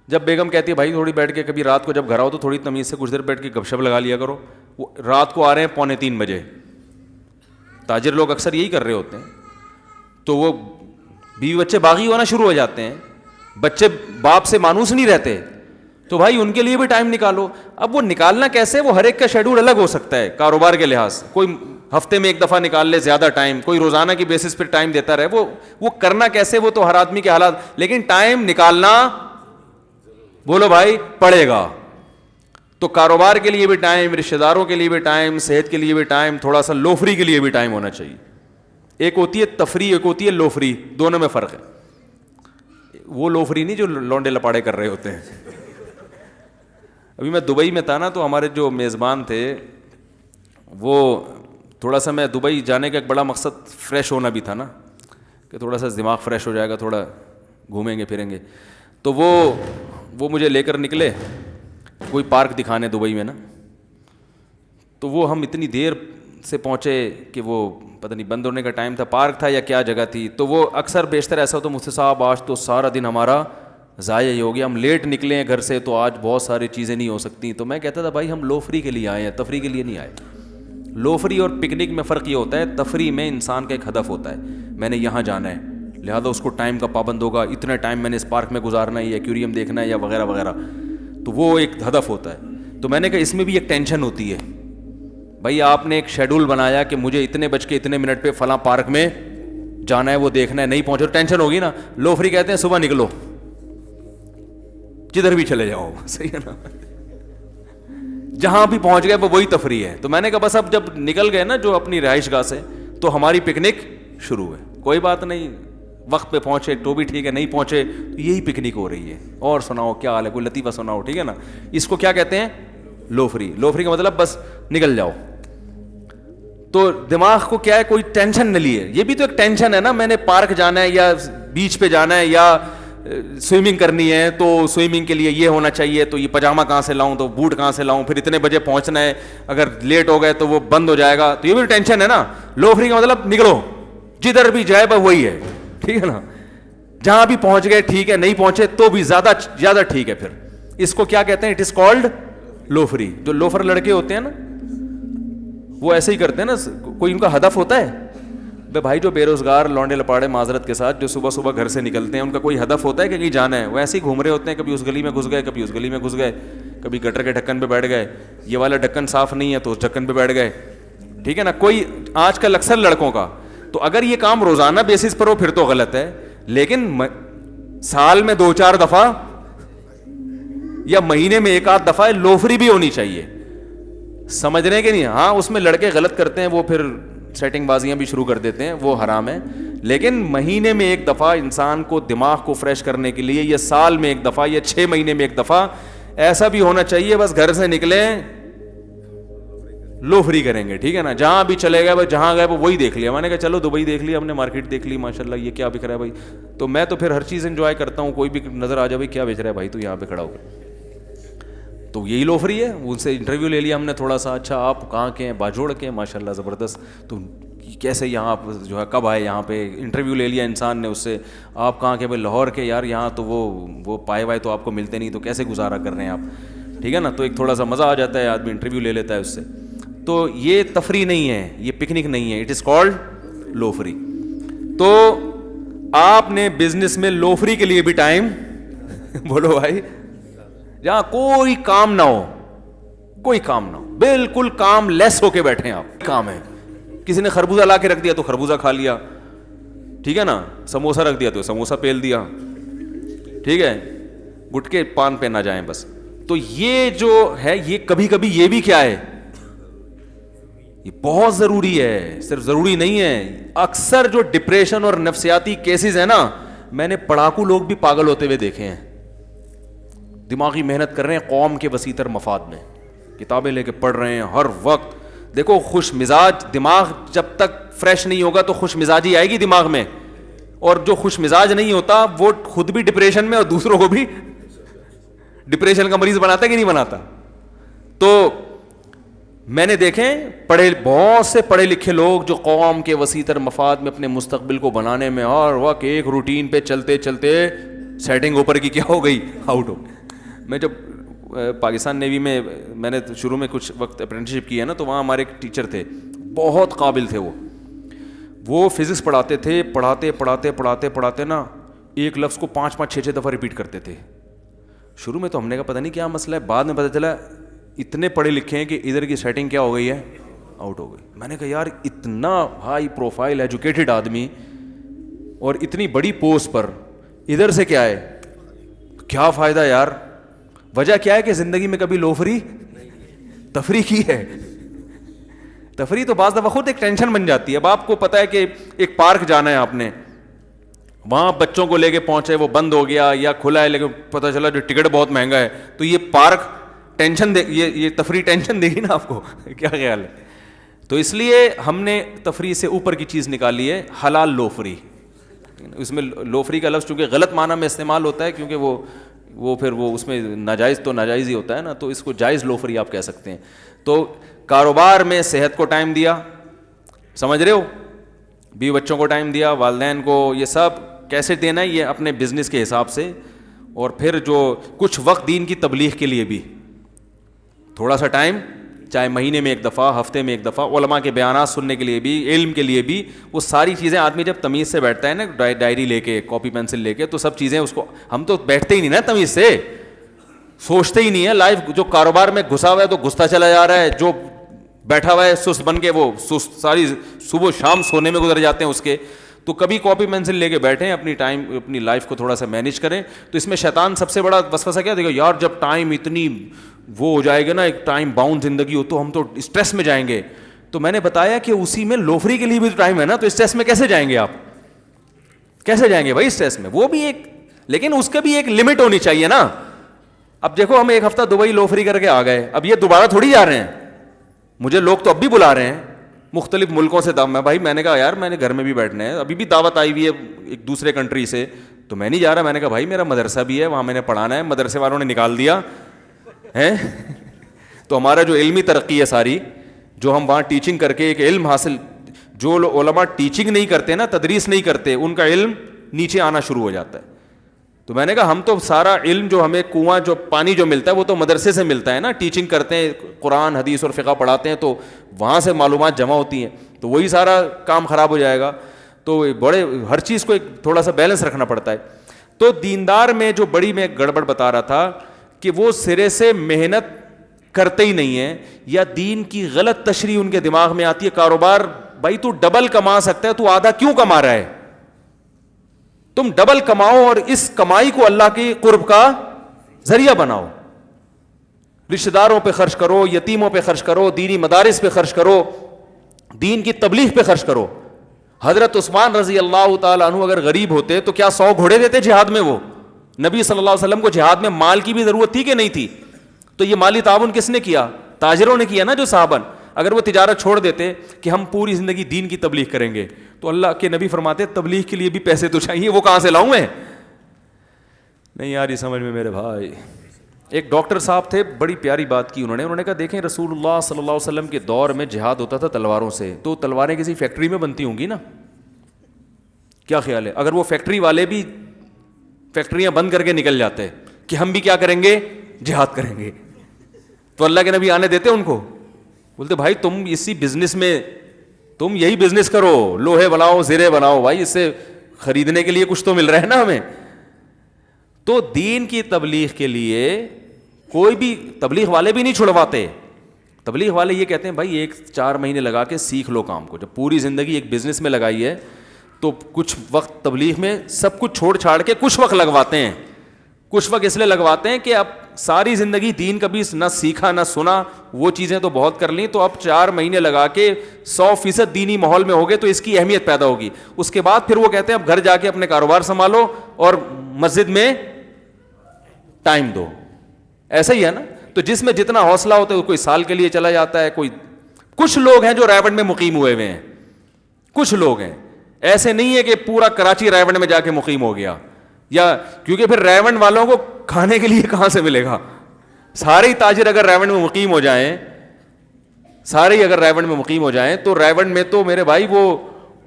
[SPEAKER 2] جب بیگم کہتی ہے بھائی تھوڑی بیٹھ کے, کبھی رات کو جب گھر آؤ تو تھوڑی تمیز سے کچھ دیر بیٹھ کے گپ شپ لگا لیا کرو. وہ رات کو آ رہے ہیں 2:45 بجے, تاجر لوگ اکثر یہی کر رہے ہوتے ہیں, تو وہ بیوی بچے باغی ہونا شروع ہو جاتے ہیں, بچے باپ سے مانوس نہیں رہتے, تو بھائی ان کے لیے بھی ٹائم نکالو. اب وہ نکالنا کیسے, وہ ہر ایک کا شیڈول الگ ہو سکتا ہے کاروبار کے لحاظ سے. کوئی ہفتے میں 1 دفعہ نکال لے زیادہ ٹائم, کوئی روزانہ کی بیسس پہ ٹائم دیتا رہے. وہ کرنا کیسے, وہ تو ہر آدمی کے حالات, لیکن ٹائم نکالنا بولو بھائی پڑے گا. تو کاروبار کے لیے بھی ٹائم, رشتہ داروں کے لیے بھی ٹائم, صحت کے لیے بھی ٹائم, تھوڑا سا لوفری کے لیے بھی ٹائم ہونا چاہیے. ایک ہوتی ہے تفریح, ایک ہوتی ہے لوفری, دونوں میں فرق ہے. وہ لوفری نہیں جو لونڈے لپاڑے کر رہے ہوتے ہیں. ابھی میں دبئی میں تھا نا, تو ہمارے جو میزبان تھے وہ تھوڑا سا, میں دبئی جانے کا ایک بڑا مقصد فریش ہونا بھی تھا نا, کہ تھوڑا سا دماغ فریش ہو جائے گا, تھوڑا گھومیں گے پھریں گے. تو وہ مجھے لے کر نکلے کوئی پارک دکھانے دبئی میں نا. تو وہ ہم اتنی دیر سے پہنچے کہ وہ پتہ نہیں بند ہونے کا ٹائم تھا, پارک تھا یا کیا جگہ تھی. تو وہ اکثر بیشتر ایسا ہوتا مفتی صاحب آج تو سارا دن ہمارا ضائع ہی ہو گیا, ہم لیٹ نکلے ہیں گھر سے, تو آج بہت ساری چیزیں نہیں ہو سکتی. تو میں کہتا تھا بھائی ہم لوفری کے لیے آئے ہیں, تفریح کے لیے نہیں آئے. لوفری اور پکنک میں فرق یہ ہوتا ہے, تفریح میں انسان کا ایک ہدف ہوتا ہے, میں نے یہاں جانا ہے, لہذا اس کو ٹائم کا پابند ہوگا, اتنا ٹائم میں نے اس پارک میں گزارنا ہے, یا ایکویریم دیکھنا ہے, یا وغیرہ وغیرہ. تو وہ ایک ہدف ہوتا ہے. تو میں نے کہا اس میں بھی ایک ٹینشن ہوتی ہے. بھائی آپ نے ایک شیڈول بنایا کہ مجھے اتنے بج کے اتنے منٹ پہ فلاں پارک میں جانا ہے, وہ دیکھنا ہے, نہیں پہنچو ٹینشن ہوگی نا. لوفری کہتے ہیں صبح نکلو جدھر بھی چلے جاؤ, صحیح ہے نا, جہاں بھی پہنچ گئے وہ وہی تفریح ہے. تو میں نے کہا بس اب جب نکل گئے نا جو اپنی رہائش گاہ سے, تو ہماری پکنک شروع ہے. کوئی بات نہیں, وقت پہ پہنچے تو بھی ٹھیک ہے, نہیں پہنچے تو یہی پکنک ہو رہی ہے. اور سناؤ کیا حال ہے, کوئی لطیفہ سناؤ, ٹھیک ہے نا. اس کو کیا کہتے ہیں, لوفری. لوفری کا مطلب بس نکل جاؤ. تو دماغ کو کیا ہے, کوئی ٹینشن نہ لیے. یہ بھی تو ایک ٹینشن ہے نا, میں نے پارک جانا ہے یا بیچ پہ جانا ہے یا سوئمنگ کرنی ہے, تو سوئمنگ کے لیے یہ ہونا چاہیے, تو یہ پاجامہ کہاں سے لاؤں, تو بوٹ کہاں سے لاؤں, پھر اتنے بجے پہنچنا ہے, اگر لیٹ ہو گئے تو وہ بند ہو جائے گا, تو یہ بھی ٹینشن ہے نا. لو فری کا مطلب نکلو, جدھر بھی جائے بس وہی ہے, ٹھیک ہے نا. جہاں بھی پہنچ گئے ٹھیک ہے, نہیں پہنچے تو بھی زیادہ ٹھیک ہے. پھر اس کو کیا کہتے ہیں, it is called love free. جو لوفر لڑکے ہوتے ہیں نا وہ ایسے ہی کرتے ہیں نا, کوئی ان کا ہدف ہوتا ہے بھائی. جو بے روزگار لونڈے لپاڑے معذرت کے ساتھ جو صبح صبح گھر سے نکلتے ہیں, ان کا کوئی ہدف ہوتا ہے کہ کہیں جانا ہے؟ وہ ایسے ہی گھوم رہے ہوتے ہیں, کبھی اس گلی میں گھس گئے, کبھی اس گلی میں گھس گئے, کبھی گٹر کے ڈھکن پہ بیٹھ گئے, یہ والا ڈھکن صاف نہیں ہے تو اس ڈھکن پہ بیٹھ گئے, ٹھیک ہے نا. کوئی آج کل اکثر لڑکوں کا, تو اگر یہ کام روزانہ بیسس پر ہو پھر تو غلط ہے, لیکن سال میں 2-4 دفعہ یا مہینے میں 1-8 دفعہ لوفری بھی ہونی چاہیے. سمجھ رہے ہیں کہ نہیں؟ ہاں اس میں لڑکے غلط کرتے ہیں, وہ پھر سیٹنگ بازیاں بھی شروع کر دیتے ہیں, وہ حرام ہے. لیکن مہینے میں 1 دفعہ انسان کو دماغ کو فریش کرنے کے لیے, یا سال میں 1 دفعہ یا 6 مہینے میں 1 دفعہ ایسا بھی ہونا چاہیے. بس گھر سے نکلیں لو فری کریں گے, ٹھیک ہے نا. جہاں بھی چلے گئے, بس جہاں گئے وہی دیکھ لیا. میں نے کہا چلو دبئی دیکھ لی, ہم نے مارکیٹ دیکھ لی, ماشاء اللہ یہ کیا بک رہا ہے بھائی. تو میں تو پھر ہر چیز انجوائے کرتا ہوں, کوئی بھی نظر آ جائے بھائی کیا بیچ رہا ہے بھائی, تو یہاں پہ کھڑا ہو گیا, تو یہی لو فری ہے. ان سے انٹرویو لے لیا ہم نے تھوڑا سا, اچھا آپ کہاں کے ہیں, باجوڑ کے ہیں, ماشاء اللہ زبردست, تو کیسے یہاں آپ جو ہے کب آئے یہاں پہ. انٹرویو لے لیا انسان نے اس سے, آپ کہاں کے, بھائی لاہور کے. یار یہاں تو وہ پائے وائے تو آپ کو ملتے نہیں, تو کیسے گزارا کر رہے ہیں آپ, ٹھیک ہے نا. تو ایک تھوڑا سا مزہ آ جاتا ہے, آدمی انٹرویو لے لیتا ہے اس سے. تو یہ تفریح نہیں ہے, یہ پکنک نہیں ہے, it is called love free. تو آپ نے بزنس میں لو فری کے لیے بھی ٹائم بولو بھائی, جہاں کوئی کام نہ ہو, کوئی کام نہ ہو, بالکل کام لیس ہو کے بیٹھے آپ. کام ہے, کسی نے خربوزہ لا کے رکھ دیا تو خربوزہ کھا لیا, ٹھیک ہے نا. سموسہ رکھ دیا تو سموسہ پیل دیا, ٹھیک ہے. گٹکے پان پہ نہ جائیں بس. تو یہ جو ہے, یہ کبھی کبھی یہ بھی کیا ہے, یہ بہت ضروری ہے, صرف ضروری نہیں ہے. اکثر جو ڈپریشن اور نفسیاتی کیسز ہیں نا, میں نے پڑھاکو لوگ بھی پاگل ہوتے ہوئے دیکھے ہیں. دماغی محنت کر رہے ہیں قوم کے وسیع تر مفاد میں, کتابیں لے کے پڑھ رہے ہیں ہر وقت. دیکھو خوش مزاج دماغ جب تک فریش نہیں ہوگا تو خوش مزاجی آئے گی دماغ میں, اور جو خوش مزاج نہیں ہوتا وہ خود بھی ڈپریشن میں اور دوسروں کو بھی ڈپریشن کا مریض بناتا ہے کہ نہیں بناتا. تو میں نے دیکھے بہت سے پڑھے لکھے لوگ جو قوم کے وسیع تر مفاد میں اپنے مستقبل کو بنانے میں ہر وقت ایک روٹین پہ چلتے چلتے سیٹنگ اوپر کی کیا ہو گئی, آؤٹ ہو. میں جب پاکستان نیوی میں نے شروع میں کچھ وقت اپرینٹسشپ کی ہے نا, تو وہاں ہمارے ایک ٹیچر تھے, بہت قابل تھے. وہ فزکس پڑھاتے تھے, پڑھاتے نا ایک لفظ کو 5-6 دفعہ ریپیٹ کرتے تھے. شروع میں تو ہم نے کہا پتہ نہیں کیا مسئلہ ہے, بعد میں پتہ چلا اتنے پڑھے لکھے ہیں کہ ادھر کی سیٹنگ کیا ہو گئی ہے, آؤٹ ہو گئی. میں نے کہا یار اتنا ہائی پروفائل ایجوکیٹڈ آدمی اور اتنی بڑی پوسٹ پر ادھر سے کیا ہے, کیا فائدہ یار. وجہ کیا ہے کہ زندگی میں کبھی لو فری تفریح کی ہے. تفریح تو بعض دفعہ خود ایک ٹینشن بن جاتی ہے. اب آپ کو پتہ ہے کہ ایک پارک جانا ہے, آپ نے وہاں بچوں کو لے کے پہنچے, وہ بند ہو گیا یا کھلا ہے, لیکن پتہ چلا جو ٹکٹ بہت مہنگا ہے, تو یہ پارک ٹینشن دے, یہ تفریح ٹینشن دے گی نا آپ کو, کیا خیال ہے. تو اس لیے ہم نے تفریح سے اوپر کی چیز نکالی ہے, حلال لو فری. اس میں لو فری کا لفظ چونکہ غلط معنی میں استعمال ہوتا ہے, کیونکہ وہ پھر وہ اس میں ناجائز تو ناجائز ہی ہوتا ہے نا, تو اس کو جائز لو فری آپ کہہ سکتے ہیں. تو کاروبار میں صحت کو ٹائم دیا, سمجھ رہے ہو, بیوی بچوں کو ٹائم دیا, والدین کو, یہ سب کیسے دینا ہے یہ اپنے بزنس کے حساب سے. اور پھر جو کچھ وقت دین کی تبلیغ کے لیے بھی تھوڑا سا ٹائم, چاہے مہینے میں 1 دفعہ, ہفتے میں 1 دفعہ, علماء کے بیانات سننے کے لیے بھی, علم کے لیے بھی. وہ ساری چیزیں آدمی جب تمیز سے بیٹھتا ہے نا, ڈائری لے کے, کاپی پینسل لے کے, تو سب چیزیں اس کو, ہم تو بیٹھتے ہی نہیں نا تمیز سے, سوچتے ہی نہیں ہے. لائف جو کاروبار میں گھسا ہوا ہے تو گھستا چلا جا رہا ہے, جو بیٹھا ہوا ہے سست بن کے, وہ سست ساری صبح شام سونے میں گزر جاتے ہیں اس کے. تو کبھی کاپی پینسل لے کے بیٹھیں, اپنی لائف کو تھوڑا سا مینیج کریں. تو اس میں شیطان سب سے بڑا وسوسہ کیا, دیکھو یار جب ٹائم اتنی وہ ہو جائے گا نا, ایک ٹائم باؤنڈ زندگی ہو, تو ہم تو اسٹریس میں جائیں گے. تو میں نے بتایا کہ اسی میں لو فری کے لیے بھی ٹائم ہے نا, تو اسٹریس میں کیسے جائیں گے آپ, کیسے جائیں گے بھائی اسٹریس میں. وہ بھی ایک, لیکن اس کا بھی ایک لمٹ ہونی چاہیے نا. اب دیکھو ہم 1 ہفتہ دبئی لو فری کر کے آ گئے, اب یہ دوبارہ تھوڑی جا رہے ہیں, مجھے لوگ تو اب بھی بلا رہے ہیں, مختلف ملکوں سے دعوت. میں بھائی میں نے کہا یار میں نے گھر میں بھی بیٹھنا ہے, ابھی بھی دعوت آئی ہوئی ہے ایک دوسرے کنٹری سے, تو میں نہیں جا رہا. میں نے کہا بھائی میرا مدرسہ بھی ہے, وہاں میں نے پڑھانا ہے, مدرسے والوں نے نکال دیا ہے. تو ہمارا جو علمی ترقی ہے ساری, جو ہم وہاں ٹیچنگ کر کے ایک علم حاصل, جو علماء ٹیچنگ نہیں کرتے نا, تدریس نہیں کرتے, ان کا علم نیچے آنا شروع ہو جاتا ہے. تو میں نے کہا ہم تو سارا علم جو ہمیں کنواں جو پانی جو ملتا ہے وہ تو مدرسے سے ملتا ہے نا, ٹیچنگ کرتے ہیں, قرآن حدیث اور فقہ پڑھاتے ہیں, تو وہاں سے معلومات جمع ہوتی ہیں, تو وہی سارا کام خراب ہو جائے گا. تو بڑے ہر چیز کو ایک تھوڑا سا بیلنس رکھنا پڑتا ہے. تو دیندار میں جو بڑی میں گڑبڑ بتا رہا تھا کہ وہ سرے سے محنت کرتے ہی نہیں ہیں, یا دین کی غلط تشریح ان کے دماغ میں آتی ہے. کاروبار بھائی تو ڈبل کما سکتا ہے, تو آدھا کیوں کما رہا ہے؟ تم ڈبل کماؤ اور اس کمائی کو اللہ کی قرب کا ذریعہ بناؤ. رشتہ داروں پہ خرچ کرو, یتیموں پہ خرچ کرو, دینی مدارس پہ خرچ کرو, دین کی تبلیغ پہ خرچ کرو. حضرت عثمان رضی اللہ تعالیٰ عنہ اگر غریب ہوتے تو کیا 100 گھوڑے دیتے جہاد میں؟ وہ نبی صلی اللہ علیہ وسلم کو جہاد میں مال کی بھی ضرورت تھی کہ نہیں تھی؟ تو یہ مالی تعاون کس نے کیا؟ تاجروں نے کیا نا, جو صحابہ. اگر وہ تجارت چھوڑ دیتے کہ ہم پوری زندگی دین کی تبلیغ کریں گے, تو اللہ کے نبی فرماتے تبلیغ کے لیے بھی پیسے تو چاہیے, وہ کہاں سے لاؤں میں؟ نہیں یار یہ سمجھ میں میرے بھائی. ایک ڈاکٹر صاحب تھے, بڑی پیاری بات کی انہوں نے کہا دیکھیں رسول اللہ صلی اللہ علیہ وسلم کے دور میں جہاد ہوتا تھا تلواروں سے, تو تلواریں کسی فیکٹری میں بنتی ہوں گی نا, کیا خیال ہے اگر وہ فیکٹری والے بھی فیکٹریاں بند کر کے نکل جاتے کہ ہم بھی کیا کریں گے, جہاد کریں گے, تو اللہ کے نبی آنے دیتے ان کو؟ بولتے بھائی تم اسی بزنس میں, تم یہی بزنس کرو, لوہے بناؤ زرے بناؤ, بھائی اس سے خریدنے کے لیے کچھ تو مل رہا ہے نا ہمیں. تو دین کی تبلیغ کے لیے کوئی بھی تبلیغ والے بھی نہیں چھڑواتے. تبلیغ والے یہ کہتے ہیں بھائی 4 مہینے لگا کے سیکھ لو کام کو. جب پوری زندگی ایک بزنس میں لگائی ہے تو کچھ وقت تبلیغ میں سب کچھ چھوڑ چھاڑ کے کچھ وقت لگواتے ہیں. کچھ وقت اس لیے لگواتے ہیں کہ اب ساری زندگی دین کبھی نہ سیکھا نہ سنا, وہ چیزیں تو بہت کر لیں, تو اب 4 مہینے لگا کے 100% دینی ماحول میں ہوگے تو اس کی اہمیت پیدا ہوگی. اس کے بعد پھر وہ کہتے ہیں اب گھر جا کے اپنے کاروبار سنبھالو اور مسجد میں ٹائم دو. ایسا ہی ہے نا. تو جس میں جتنا حوصلہ ہوتا ہے کوئی سال کے لیے چلا جاتا ہے, کوئی کچھ لوگ ہیں جو رائے میں مقیم ہوئے ہوئے ہیں, کچھ لوگ ہیں, ایسے نہیں ہے کہ پورا کراچی رائے میں جا کے مقیم ہو گیا, یا کیونکہ پھر ریونڈ والوں کو کھانے کے لیے کہاں سے ملے گا؟ سارے ہی تاجر اگر ریونڈ میں مقیم ہو جائیں, سارے ہی اگر ریونڈ میں مقیم ہو جائیں, تو ریونڈ میں تو میرے بھائی وہ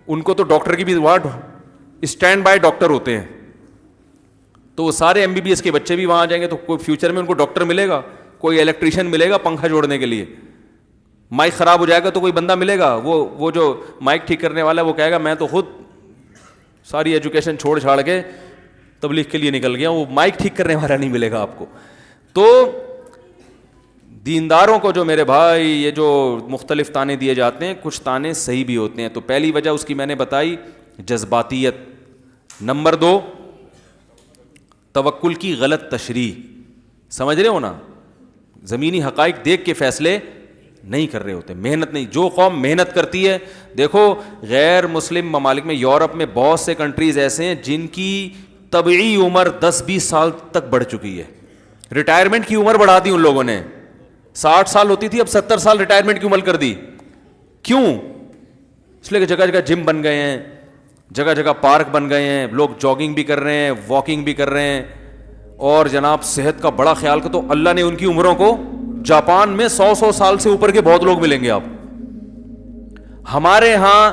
[SPEAKER 2] ان کو تو ڈاکٹر کی بھی وہاں اسٹینڈ بائی ڈاکٹر ہوتے ہیں, تو وہ سارے MBBS کے بچے بھی وہاں آ جائیں گے, تو کوئی فیوچر میں ان کو ڈاکٹر ملے گا, کوئی الیکٹریشین ملے گا پنکھا جوڑنے کے لیے, مائک خراب ہو جائے گا تو کوئی بندہ ملے گا, وہ جو مائک ٹھیک کرنے والا ہے وہ کہے گا میں تو خود ساری ایجوکیشن چھوڑ چھاڑ کے تبلیغ کے لیے نکل گیا, وہ مائک ٹھیک کرنے والا نہیں ملے گا آپ کو. تو دینداروں کو جو میرے بھائی یہ جو مختلف تانے دیے جاتے ہیں, کچھ تانے صحیح بھی ہوتے ہیں. تو پہلی وجہ اس کی میں نے بتائی جذباتیت. نمبر 2 توکل کی غلط تشریح. سمجھ رہے ہو نا, زمینی حقائق دیکھ کے فیصلے نہیں کر رہے ہوتے, محنت نہیں. جو قوم محنت کرتی ہے, دیکھو غیر مسلم ممالک میں, یورپ میں بہت سے کنٹریز ایسے ہیں جن کی طبعی عمر 10-20 سال تک بڑھ چکی ہے. ریٹائرمنٹ کی عمر بڑھا دی ان لوگوں نے, 60 سال ہوتی تھی اب 70 سال ریٹائرمنٹ کی عمر کر دی. کیوں؟ اس لیے کہ جگہ جگہ جم بن گئے ہیں, جگہ جگہ پارک بن گئے ہیں, لوگ جاگنگ بھی کر رہے ہیں, واکنگ بھی کر رہے ہیں, اور جناب صحت کا بڑا خیال کر. تو اللہ نے ان کی عمروں کو, جاپان میں 100 سال سے اوپر کے بہت لوگ ملیں گے آپ. ہمارے ہاں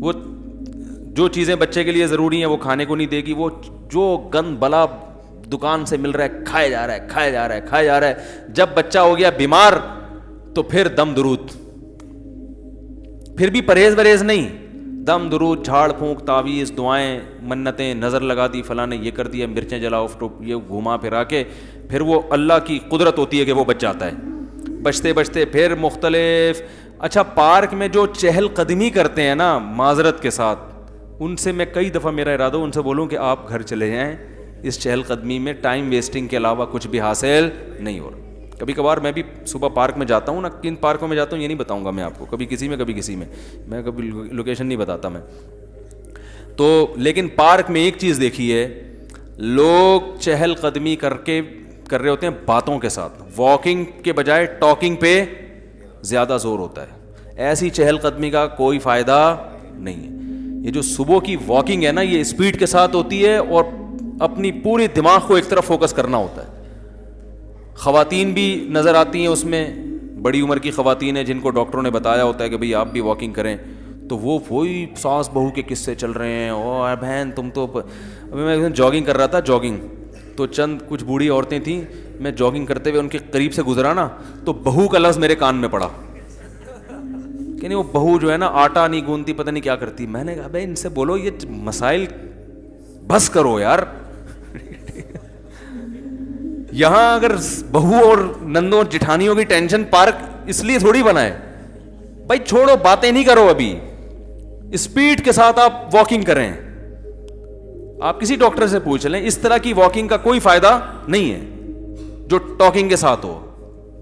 [SPEAKER 2] وہ جو چیزیں بچے کے لیے ضروری ہیں وہ کھانے کو نہیں دے گی, وہ جو گند بلا دکان سے مل رہا ہے کھایا جا رہا ہے, کھایا جا رہا ہے, کھایا جا رہا ہے. جب بچہ ہو گیا بیمار تو پھر دم درود, پھر بھی پرہیز نہیں, دم درود, جھاڑ پھونک, تعویذ, دعائیں, منتیں, نظر لگا دی فلاں نے, یہ کر دیا, مرچیں جلاؤ, یہ گھما پھرا کے پھر وہ اللہ کی قدرت ہوتی ہے کہ وہ بچ جاتا ہے. بچتے بچتے پھر مختلف. اچھا پارک میں جو چہل قدمی کرتے ہیں نا معذرت کے ساتھ, ان سے میں کئی دفعہ میرا ارادہ ان سے بولوں کہ آپ گھر چلے جائیں, اس چہل قدمی میں ٹائم ویسٹنگ کے علاوہ کچھ بھی حاصل نہیں ہو رہا. کبھی کبھار میں بھی صبح پارک میں جاتا ہوں نا, کن پارکوں میں جاتا ہوں یہ نہیں بتاؤں گا میں آپ کو, کبھی کسی میں کبھی کسی میں کبھی لوکیشن نہیں بتاتا میں. تو لیکن پارک میں ایک چیز دیکھی ہے, لوگ چہل قدمی کر رہے ہوتے ہیں باتوں کے ساتھ. واکنگ کے بجائے ٹاکنگ پہ زیادہ زور ہوتا ہے. ایسی چہل قدمی کا کوئی فائدہ نہیں ہے. یہ جو صبح کی واکنگ ہے نا, یہ اسپیڈ کے ساتھ ہوتی ہے اور اپنی پوری دماغ کو ایک طرف فوکس کرنا ہوتا ہے. خواتین بھی نظر آتی ہیں اس میں, بڑی عمر کی خواتین ہیں جن کو ڈاکٹروں نے بتایا ہوتا ہے کہ بھئی آپ بھی واکنگ کریں, تو وہ وہی ساس بہو کے قصے چل رہے ہیں. او بہن تم تو, ابھی میں جاگنگ کر رہا تھا, جاگنگ تو چند کچھ بوڑھی عورتیں تھیں, میں جاگنگ کرتے ہوئے ان کے قریب سے گزرا نا, تو بہو کا لفظ میرے کان میں پڑا کہ نہیں وہ بہو جو ہے نا آٹا نہیں گوندتی, پتہ نہیں کیا کرتی. میں نے کہا بھائی ان سے بولو یہ مسائل بس کرو یار. یہاں اگر بہو اور نندوں جٹھانیوں کی ٹینشن پارک اس لیے تھوڑی بنا ہے بھائی, چھوڑو باتیں نہیں کرو, ابھی اسپیڈ کے ساتھ آپ واکنگ کریں. آپ کسی ڈاکٹر سے پوچھ لیں, اس طرح کی واکنگ کا کوئی فائدہ نہیں ہے جو ٹاکنگ کے ساتھ ہو.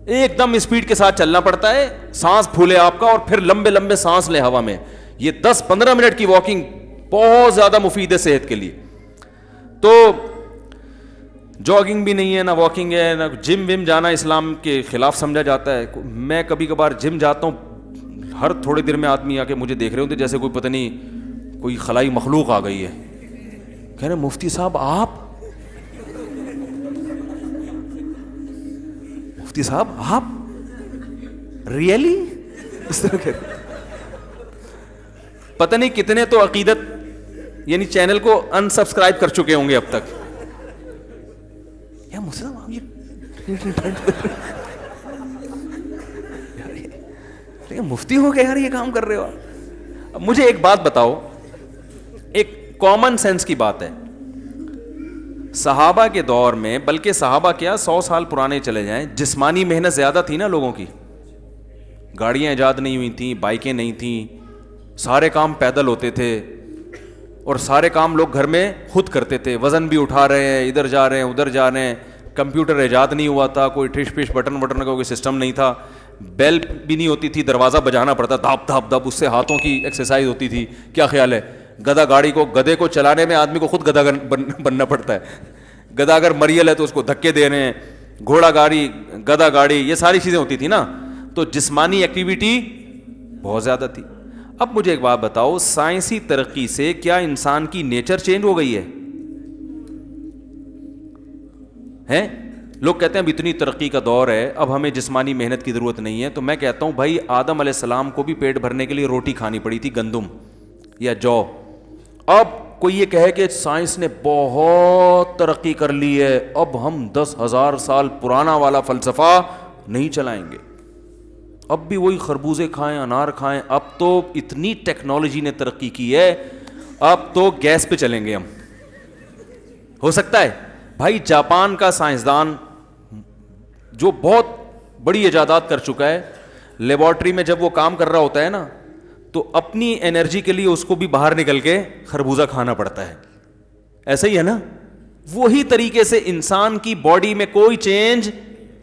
[SPEAKER 2] ایک دم اسپیڈ کے ساتھ چلنا پڑتا ہے, سانس پھولے آپ کا اور پھر لمبے لمبے سانس لے ہوا میں. یہ 10-15 منٹ کی واکنگ بہت زیادہ مفید ہے صحت کے لیے. تو جاگنگ بھی نہیں ہے, نہ واکنگ ہے, نہ جم وم جانا اسلام کے خلاف سمجھا جاتا ہے. میں کبھی کبھار جم جاتا ہوں, ہر تھوڑے دیر میں آدمی آ کے مجھے دیکھ رہے ہوتے جیسے کوئی پتہ نہیں کوئی خلائی مخلوق آ گئی ہے. کہہ رہے مفتی صاحب آپ, مفتی صاحب آپ ریئلی اس طرح کے پتہ نہیں کتنے تو عقیدت یعنی چینل کو انسبسکرائب کر چکے ہوں گے اب تک. یا مفتی صاحب آپ یہ مفتی ہو کے یار یہ کام کر رہے ہو. اب مجھے ایک بات بتاؤ, ایک کامن سینس کی بات ہے. صحابہ کے دور میں, بلکہ صحابہ کیا 100 سال پرانے چلے جائیں, جسمانی محنت زیادہ تھی نا لوگوں کی. گاڑیاں ایجاد نہیں ہوئی تھیں, بائکیں نہیں تھیں, سارے کام پیدل ہوتے تھے اور سارے کام لوگ گھر میں خود کرتے تھے. وزن بھی اٹھا رہے ہیں, ادھر جا رہے ہیں ادھر جا رہے ہیں. کمپیوٹر ایجاد نہیں ہوا تھا, کوئی ٹھش پش بٹن وٹن کا کوئی سسٹم نہیں تھا. بیل بھی نہیں ہوتی تھی, دروازہ بجانا پڑتا, دھاپ دھاپ دھاپ, اس سے ہاتھوں کی ایکسرسائز ہوتی تھی. کیا خیال ہے, گدھا گاڑی کو, گدھے کو چلانے میں آدمی کو خود گدھا بننا پڑتا ہے. گدھا اگر مریل ہے تو اس کو دھکے دے رہے ہیں. گھوڑا گاڑی, گدھا گاڑی, یہ ساری چیزیں ہوتی تھی نا, تو جسمانی ایکٹیویٹی بہت زیادہ تھی. اب مجھے ایک بات بتاؤ, سائنسی ترقی سے کیا انسان کی نیچر چینج ہو گئی ہے؟ لوگ کہتے ہیں اب اتنی ترقی کا دور ہے, اب ہمیں جسمانی محنت کی ضرورت نہیں ہے. تو میں کہتا ہوں بھائی آدم علیہ السلام کو بھی پیٹ بھرنے کے لیے روٹی کھانی پڑی تھی, گندم یا جو. اب کوئی یہ کہے کہ سائنس نے بہت ترقی کر لی ہے, اب ہم 10,000 سال پرانا والا فلسفہ نہیں چلائیں گے, اب بھی وہی خربوزے کھائیں, انار کھائیں. اب تو اتنی ٹیکنالوجی نے ترقی کی ہے, اب تو گیس پہ چلیں گے ہم. ہو سکتا ہے بھائی. جاپان کا سائنسدان جو بہت بڑی ایجادات کر چکا ہے, لیبارٹری میں جب وہ کام کر رہا ہوتا ہے نا, تو اپنی انرجی کے لیے اس کو بھی باہر نکل کے خربوزہ کھانا پڑتا ہے. ایسا ہی ہے نا. وہی طریقے سے انسان کی باڈی میں کوئی چینج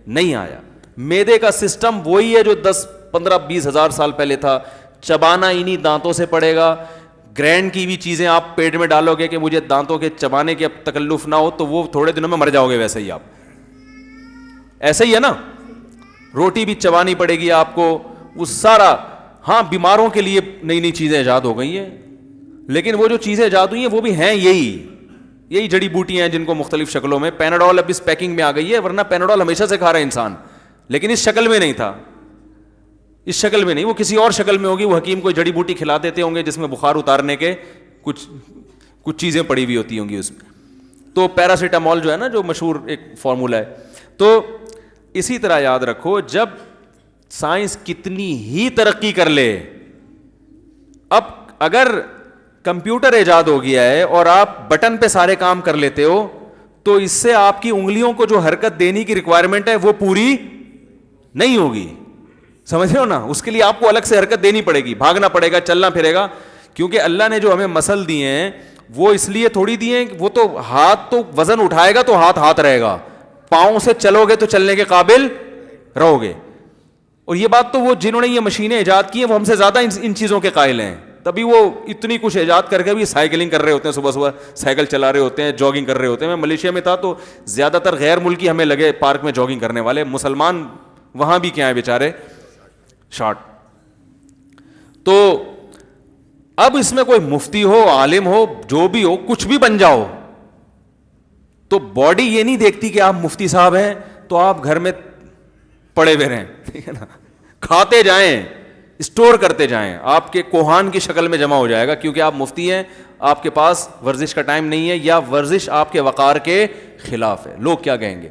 [SPEAKER 2] نہیں آیا. معدے کا سسٹم وہی ہے جو 10, 15, 20 ہزار سال پہلے تھا. چبانا انہی دانتوں سے پڑے گا. گرینڈ کی بھی چیزیں آپ پیٹ میں ڈالو گے کہ مجھے دانتوں کے چبانے کے اب تکلف نہ ہو, تو وہ تھوڑے دنوں میں مر جاؤ گے. ویسے ہی آپ, ایسا ہی ہے نا. روٹی بھی چبانی پڑے گی آپ کو, وہ سارا. ہاں بیماروں کے لیے نئی نئی چیزیں ایجاد ہو گئی ہیں, لیکن وہ جو چیزیں ایجاد ہوئی ہیں وہ بھی ہیں یہی جڑی بوٹیاں ہیں جن کو مختلف شکلوں میں. پیناڈول اب اس پیکنگ میں آ گئی ہے, ورنہ پیناڈول ہمیشہ سے کھا رہا ہے انسان, لیکن اس شکل میں نہیں تھا. اس شکل میں نہیں, وہ کسی اور شکل میں ہوگی. وہ حکیم کوئی جڑی بوٹی کھلا دیتے ہوں گے جس میں بخار اتارنے کے کچھ چیزیں پڑی ہوئی ہوتی ہوں گی اس میں. تو پیراسیٹامول جو ہے نا, جو مشہور ایک فارمولا ہے. تو اسی طرح یاد رکھو, جب سائنس کتنی ہی ترقی کر لے, اب اگر کمپیوٹر ایجاد ہو گیا ہے اور آپ بٹن پہ سارے کام کر لیتے ہو, تو اس سے آپ کی انگلیوں کو جو حرکت دینے کی ریکوائرمنٹ ہے وہ پوری نہیں ہوگی. سمجھ رہے ہو نا. اس کے لیے آپ کو الگ سے حرکت دینی پڑے گی, بھاگنا پڑے گا, چلنا پھرے گا. کیونکہ اللہ نے جو ہمیں مسل دیے ہیں وہ اس لیے تھوڑی دیے ہیں, وہ تو ہاتھ تو وزن اٹھائے گا تو ہاتھ رہے گا, پاؤں سے چلو گے تو چلنے کے قابل رہو گے. اور یہ بات تو وہ جنہوں نے یہ مشینیں ایجاد کی ہیں وہ ہم سے زیادہ ان چیزوں کے قائل ہیں. تبھی وہ اتنی کچھ ایجاد کر کے بھی سائیکلنگ کر رہے ہوتے ہیں, صبح صبح سائیکل چلا رہے ہوتے ہیں, جاگنگ کر رہے ہوتے ہیں. میں ملیشیا میں تھا تو زیادہ تر غیر ملکی ہمیں لگے پارک میں جاگنگ کرنے والے, مسلمان وہاں بھی کیا ہیں بیچارے شارٹ. تو اب اس میں کوئی مفتی ہو, عالم ہو, جو بھی ہو, کچھ بھی بن جاؤ, تو باڈی یہ نہیں دیکھتی کہ آپ مفتی صاحب ہیں تو آپ گھر میں پڑے ہوئے رہیں, ٹھیک ہے نا, کھاتے جائیں, اسٹور کرتے جائیں, آپ کے کوہان کی شکل میں جمع ہو جائے گا, کیونکہ آپ مفتی ہیں, آپ کے پاس ورزش کا ٹائم نہیں ہے, یا ورزش آپ کے وقار کے خلاف ہے. لوگ کیا کہیں گے؟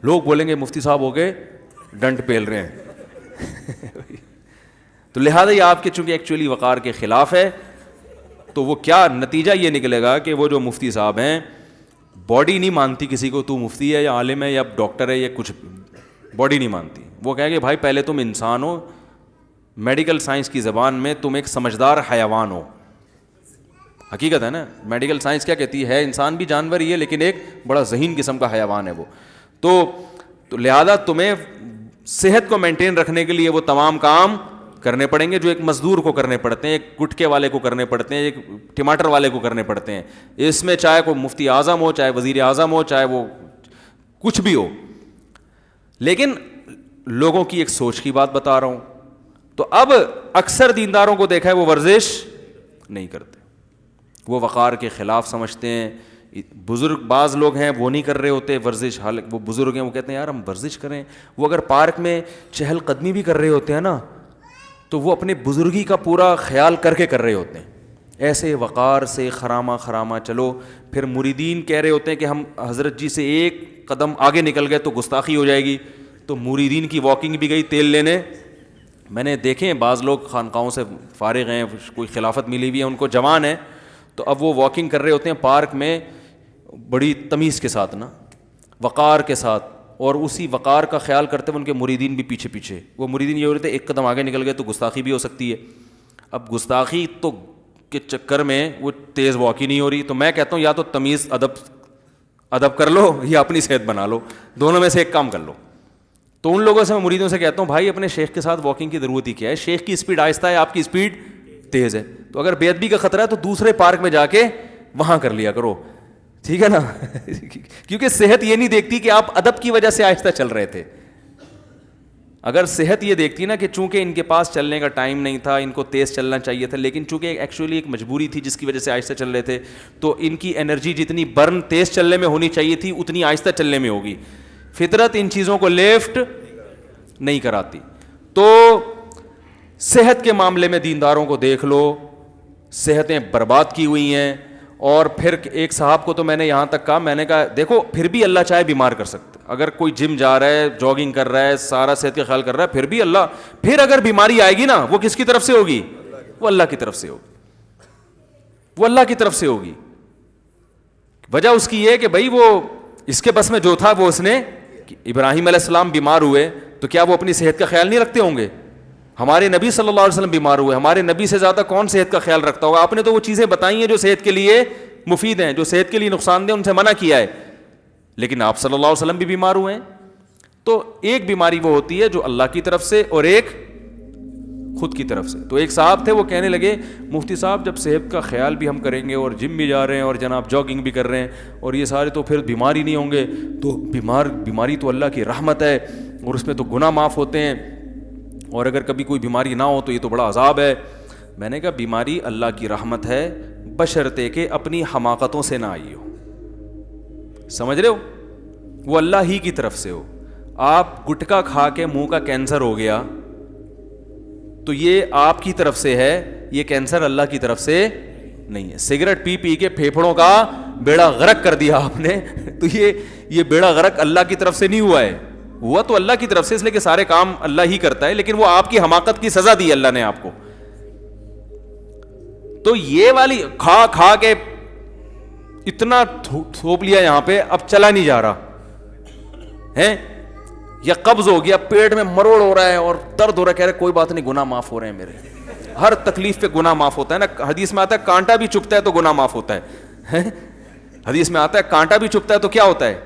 [SPEAKER 2] لوگ بولیں گے مفتی صاحب ہو کے ڈنڈ پیل رہے ہیں. تو لہٰذا یہ آپ کے چونکہ ایکچولی وقار کے خلاف ہے, تو وہ کیا نتیجہ یہ نکلے گا کہ وہ جو مفتی صاحب ہیں, باڈی نہیں مانتی کسی کو, تو مفتی ہے یا عالم ہے یا ڈاکٹر ہے یا کچھ, باڈی نہیں مانتی. وہ کہیں گے بھائی پہلے تم انسان ہو, میڈیکل سائنس کی زبان میں تم ایک سمجھدار حیوان ہو. حقیقت ہے نا, میڈیکل سائنس کیا کہتی ہے, انسان بھی جانور ہی ہے لیکن ایک بڑا ذہین قسم کا حیوان ہے وہ. تو لہذا تمہیں صحت کو مینٹین رکھنے کے لیے وہ تمام کام کرنے پڑیں گے جو ایک مزدور کو کرنے پڑتے ہیں, ایک گٹکے والے کو کرنے پڑتے ہیں, ایک ٹماٹر والے کو کرنے پڑتے ہیں. اس میں چاہے کوئی مفتی اعظم ہو, چاہے وزیر اعظم ہو, چاہے وہ کچھ بھی ہو. لیکن لوگوں کی ایک سوچ کی بات بتا رہا ہوں. تو اب اکثر دینداروں کو دیکھا ہے وہ ورزش نہیں کرتے, وہ وقار کے خلاف سمجھتے ہیں. بزرگ بعض لوگ ہیں وہ نہیں کر رہے ہوتے ورزش, حالانکہ وہ بزرگ ہیں, وہ کہتے ہیں یار ہم ورزش کریں. وہ اگر پارک میں چہل قدمی بھی کر رہے ہوتے ہیں نا, تو وہ اپنے بزرگی کا پورا خیال کر کے کر رہے ہوتے ہیں, ایسے وقار سے خرامہ چلو. پھر مریدین کہہ رہے ہوتے ہیں کہ ہم حضرت جی سے ایک قدم آگے نکل گئے تو گستاخی ہو جائے گی, تو مریدین کی واکنگ بھی گئی تیل لینے. میں نے دیکھے ہیں بعض لوگ خانقاہوں سے فارغ ہیں, کوئی خلافت ملی ہوئی ہے ان کو, جوان ہیں, تو اب وہ واکنگ کر رہے ہوتے ہیں پارک میں بڑی تمیز کے ساتھ نا, وقار کے ساتھ, اور اسی وقار کا خیال کرتے ہوئے ان کے مریدین بھی پیچھے پیچھے. وہ مریدین یہ ہو رہے تھے ایک قدم آگے نکل گئے تو گستاخی بھی ہو سکتی ہے. اب گستاخی تو کے چکر میں وہ تیز واک ہی نہیں ہو رہی. تو میں کہتا ہوں یا تو تمیز ادب کر لو یا اپنی صحت بنا لو, دونوں میں سے ایک کام کر لو. تو ان لوگوں سے میں مریدوں سے کہتا ہوں بھائی اپنے شیخ کے ساتھ واکنگ کی ضرورت ہی کیا ہے, شیخ کی اسپیڈ آہستہ ہے, آپ کی اسپیڈ تیز ہے. تو اگر بے ادبی کا خطرہ ہے تو دوسرے پارک میں جا کے وہاں کر لیا کرو, ٹھیک ہے نا. کیونکہ صحت یہ نہیں دیکھتی کہ آپ ادب کی وجہ سے آہستہ چل رہے تھے. اگر صحت یہ دیکھتی نا کہ چونکہ ان کے پاس چلنے کا ٹائم نہیں تھا, ان کو تیز چلنا چاہیے تھا, لیکن چونکہ ایکچولی ایک مجبوری تھی جس کی وجہ سے آہستہ چل رہے تھے, تو ان کی انرجی جتنی برن تیز چلنے میں ہونی چاہیے تھی اتنی آہستہ چلنے میں ہوگی. فطرت ان چیزوں کو لیفٹ نہیں کراتی. تو صحت کے معاملے میں دینداروں کو دیکھ لو, صحتیں برباد کی ہوئی ہیں. اور پھر ایک صاحب کو تو میں نے یہاں تک کہا, میں نے کہا دیکھو پھر بھی اللہ چاہے بیمار کر سکتا ہے. اگر کوئی جم جا رہا ہے, جاگنگ کر رہا ہے, سارا صحت کا خیال کر رہا ہے, پھر بھی اللہ, پھر اگر بیماری آئے گی نا وہ کس کی طرف سے ہوگی؟ وہ اللہ کی طرف سے ہوگی, وہ اللہ کی طرف سے ہوگی. وجہ اس کی یہ کہ بھائی وہ اس کے بس میں جو تھا وہ اس نے, ابراہیم علیہ السلام بیمار ہوئے تو کیا وہ اپنی صحت کا خیال نہیں رکھتے ہوں گے؟ ہمارے نبی صلی اللہ علیہ وسلم بیمار ہوئے, ہمارے نبی سے زیادہ کون صحت کا خیال رکھتا ہوگا؟ آپ نے تو وہ چیزیں بتائی ہیں جو صحت کے لیے مفید ہیں, جو صحت کے لیے نقصان دہ ان سے منع کیا ہے, لیکن آپ صلی اللہ علیہ وسلم بھی بیمار ہوئے ہیں. تو ایک بیماری وہ ہوتی ہے جو اللہ کی طرف سے اور ایک خود کی طرف سے. تو ایک صاحب تھے وہ کہنے لگے مفتی صاحب جب صحت کا خیال بھی ہم کریں گے اور جم بھی جا رہے ہیں اور جناب جاگنگ بھی کر رہے ہیں اور یہ سارے, تو پھر بیماری نہیں ہوں گے, تو بیماری تو اللہ کی رحمت ہے اور اس میں تو گناہ معاف ہوتے ہیں, اور اگر کبھی کوئی بیماری نہ ہو تو یہ تو بڑا عذاب ہے. میں نے کہا بیماری اللہ کی رحمت ہے بشرطے کہ اپنی حماقتوں سے نہ آئی ہو, سمجھ رہے ہو, وہ اللہ ہی کی طرف سے ہو. آپ گٹکا کھا کے منہ کا کینسر ہو گیا تو یہ آپ کی طرف سے ہے, یہ کینسر اللہ کی طرف سے نہیں ہے. سگریٹ پی پی کے پھیپھڑوں کا بیڑا غرق کر دیا آپ نے, تو یہ بیڑا غرق اللہ کی طرف سے نہیں ہوا ہے, ہوا تو اللہ کی طرف سے, اس لیے کہ سارے کام اللہ ہی کرتا ہے, لیکن وہ آپ کی حماقت کی سزا دی اللہ نے آپ کو. تو یہ والی کھا کھا کے اتنا تھوپ لیا یہاں پہ, اب چلا نہیں جا رہا ہے, یا قبض ہو گیا, پیٹ میں مروڑ ہو رہا ہے اور درد ہو رہا ہے, کہہ رہے کوئی بات نہیں گناہ معاف ہو رہے ہیں میرے, ہر تکلیف پہ گناہ معاف ہوتا ہے نا. حدیث میں آتا ہے کانٹا بھی چبھتا ہے تو گناہ معاف ہوتا ہے, حدیث میں آتا ہے کانٹا بھی چبھتا ہے تو کیا ہوتا ہے,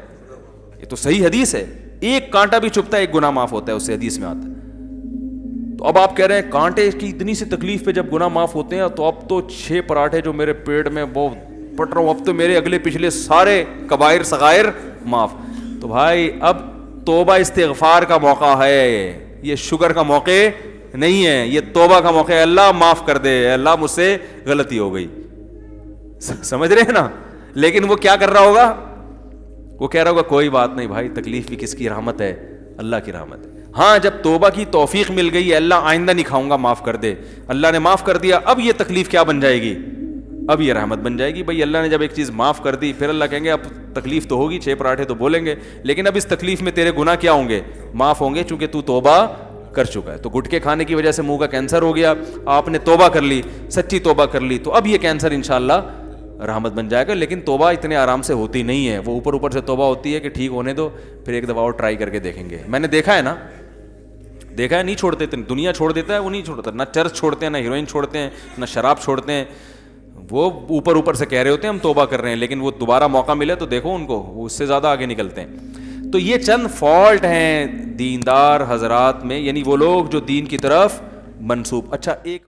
[SPEAKER 2] یہ تو صحیح حدیث ہے, ایک کانٹا بھی چبھتا ہے ایک گناہ معاف ہوتا ہے, اس سے حدیث میں آتا ہے. تو تو اب آپ کہہ رہے ہیں کانٹے کی اتنی سی تکلیف پہ جب گناہ معاف ہوتے ہیں تو اب تو 6 پراٹھے جو میرے پیٹ میں وہ پٹ رہا ہوں، اب تو میرے اگلے پچھلے سارے کبائر صغائر معاف. تو بھائی اب توبہ استغفار کا موقع ہے، یہ شکر کا موقع نہیں ہے، یہ توبہ کا موقع ہے. اللہ معاف کر دے، اللہ مجھ سے غلطی ہو گئی. سمجھ رہے ہیں نا؟ لیکن وہ کیا کر رہا ہوگا؟ وہ کہہ رہا ہوگا کوئی بات نہیں بھائی، تکلیف بھی کس کی رحمت ہے؟ اللہ کی رحمت ہے. ہاں جب توبہ کی توفیق مل گئی ہے، اللہ آئندہ نہیں کھاؤں گا، معاف کر دے، اللہ نے معاف کر دیا، اب یہ تکلیف کیا بن جائے گی؟ اب یہ رحمت بن جائے گی. بھائی اللہ نے جب ایک چیز معاف کر دی، پھر اللہ کہیں گے اب تکلیف تو ہوگی، 6 پراٹھے تو بولیں گے، لیکن اب اس تکلیف میں تیرے گناہ کیا ہوں گے؟ معاف ہوں گے، چونکہ تو توبہ کر چکا ہے. تو گٹکے کھانے کی وجہ سے منہ کا کینسر ہو گیا، آپ نے توبہ کر لی، سچی توبہ کر لی، تو اب یہ کینسر انشاءاللہ رحمت بن جائے گا. لیکن توبہ اتنے آرام سے ہوتی نہیں ہے، وہ اوپر سے توبہ ہوتی ہے کہ ٹھیک ہونے دو، پھر ایک دفعہ اور ٹرائی کر کے دیکھیں گے. میں نے دیکھا ہے نا، دیکھا ہے، نہیں چھوڑتے. دنیا چھوڑ دیتا ہے، وہ نہیں چھوڑتا. نہ چرچ چھوڑتے ہیں، نہ ہیروئن چھوڑتے ہیں، نہ شراب چھوڑتے ہیں. وہ اوپر سے کہہ رہے ہوتے ہیں ہم توبہ کر رہے ہیں، لیکن وہ دوبارہ موقع ملے تو دیکھو ان کو، وہ اس سے زیادہ آگے نکلتے ہیں. تو یہ چند فالٹ ہیں دیندار حضرات میں، یعنی وہ لوگ جو دین کی طرف منسوب. اچھا ایک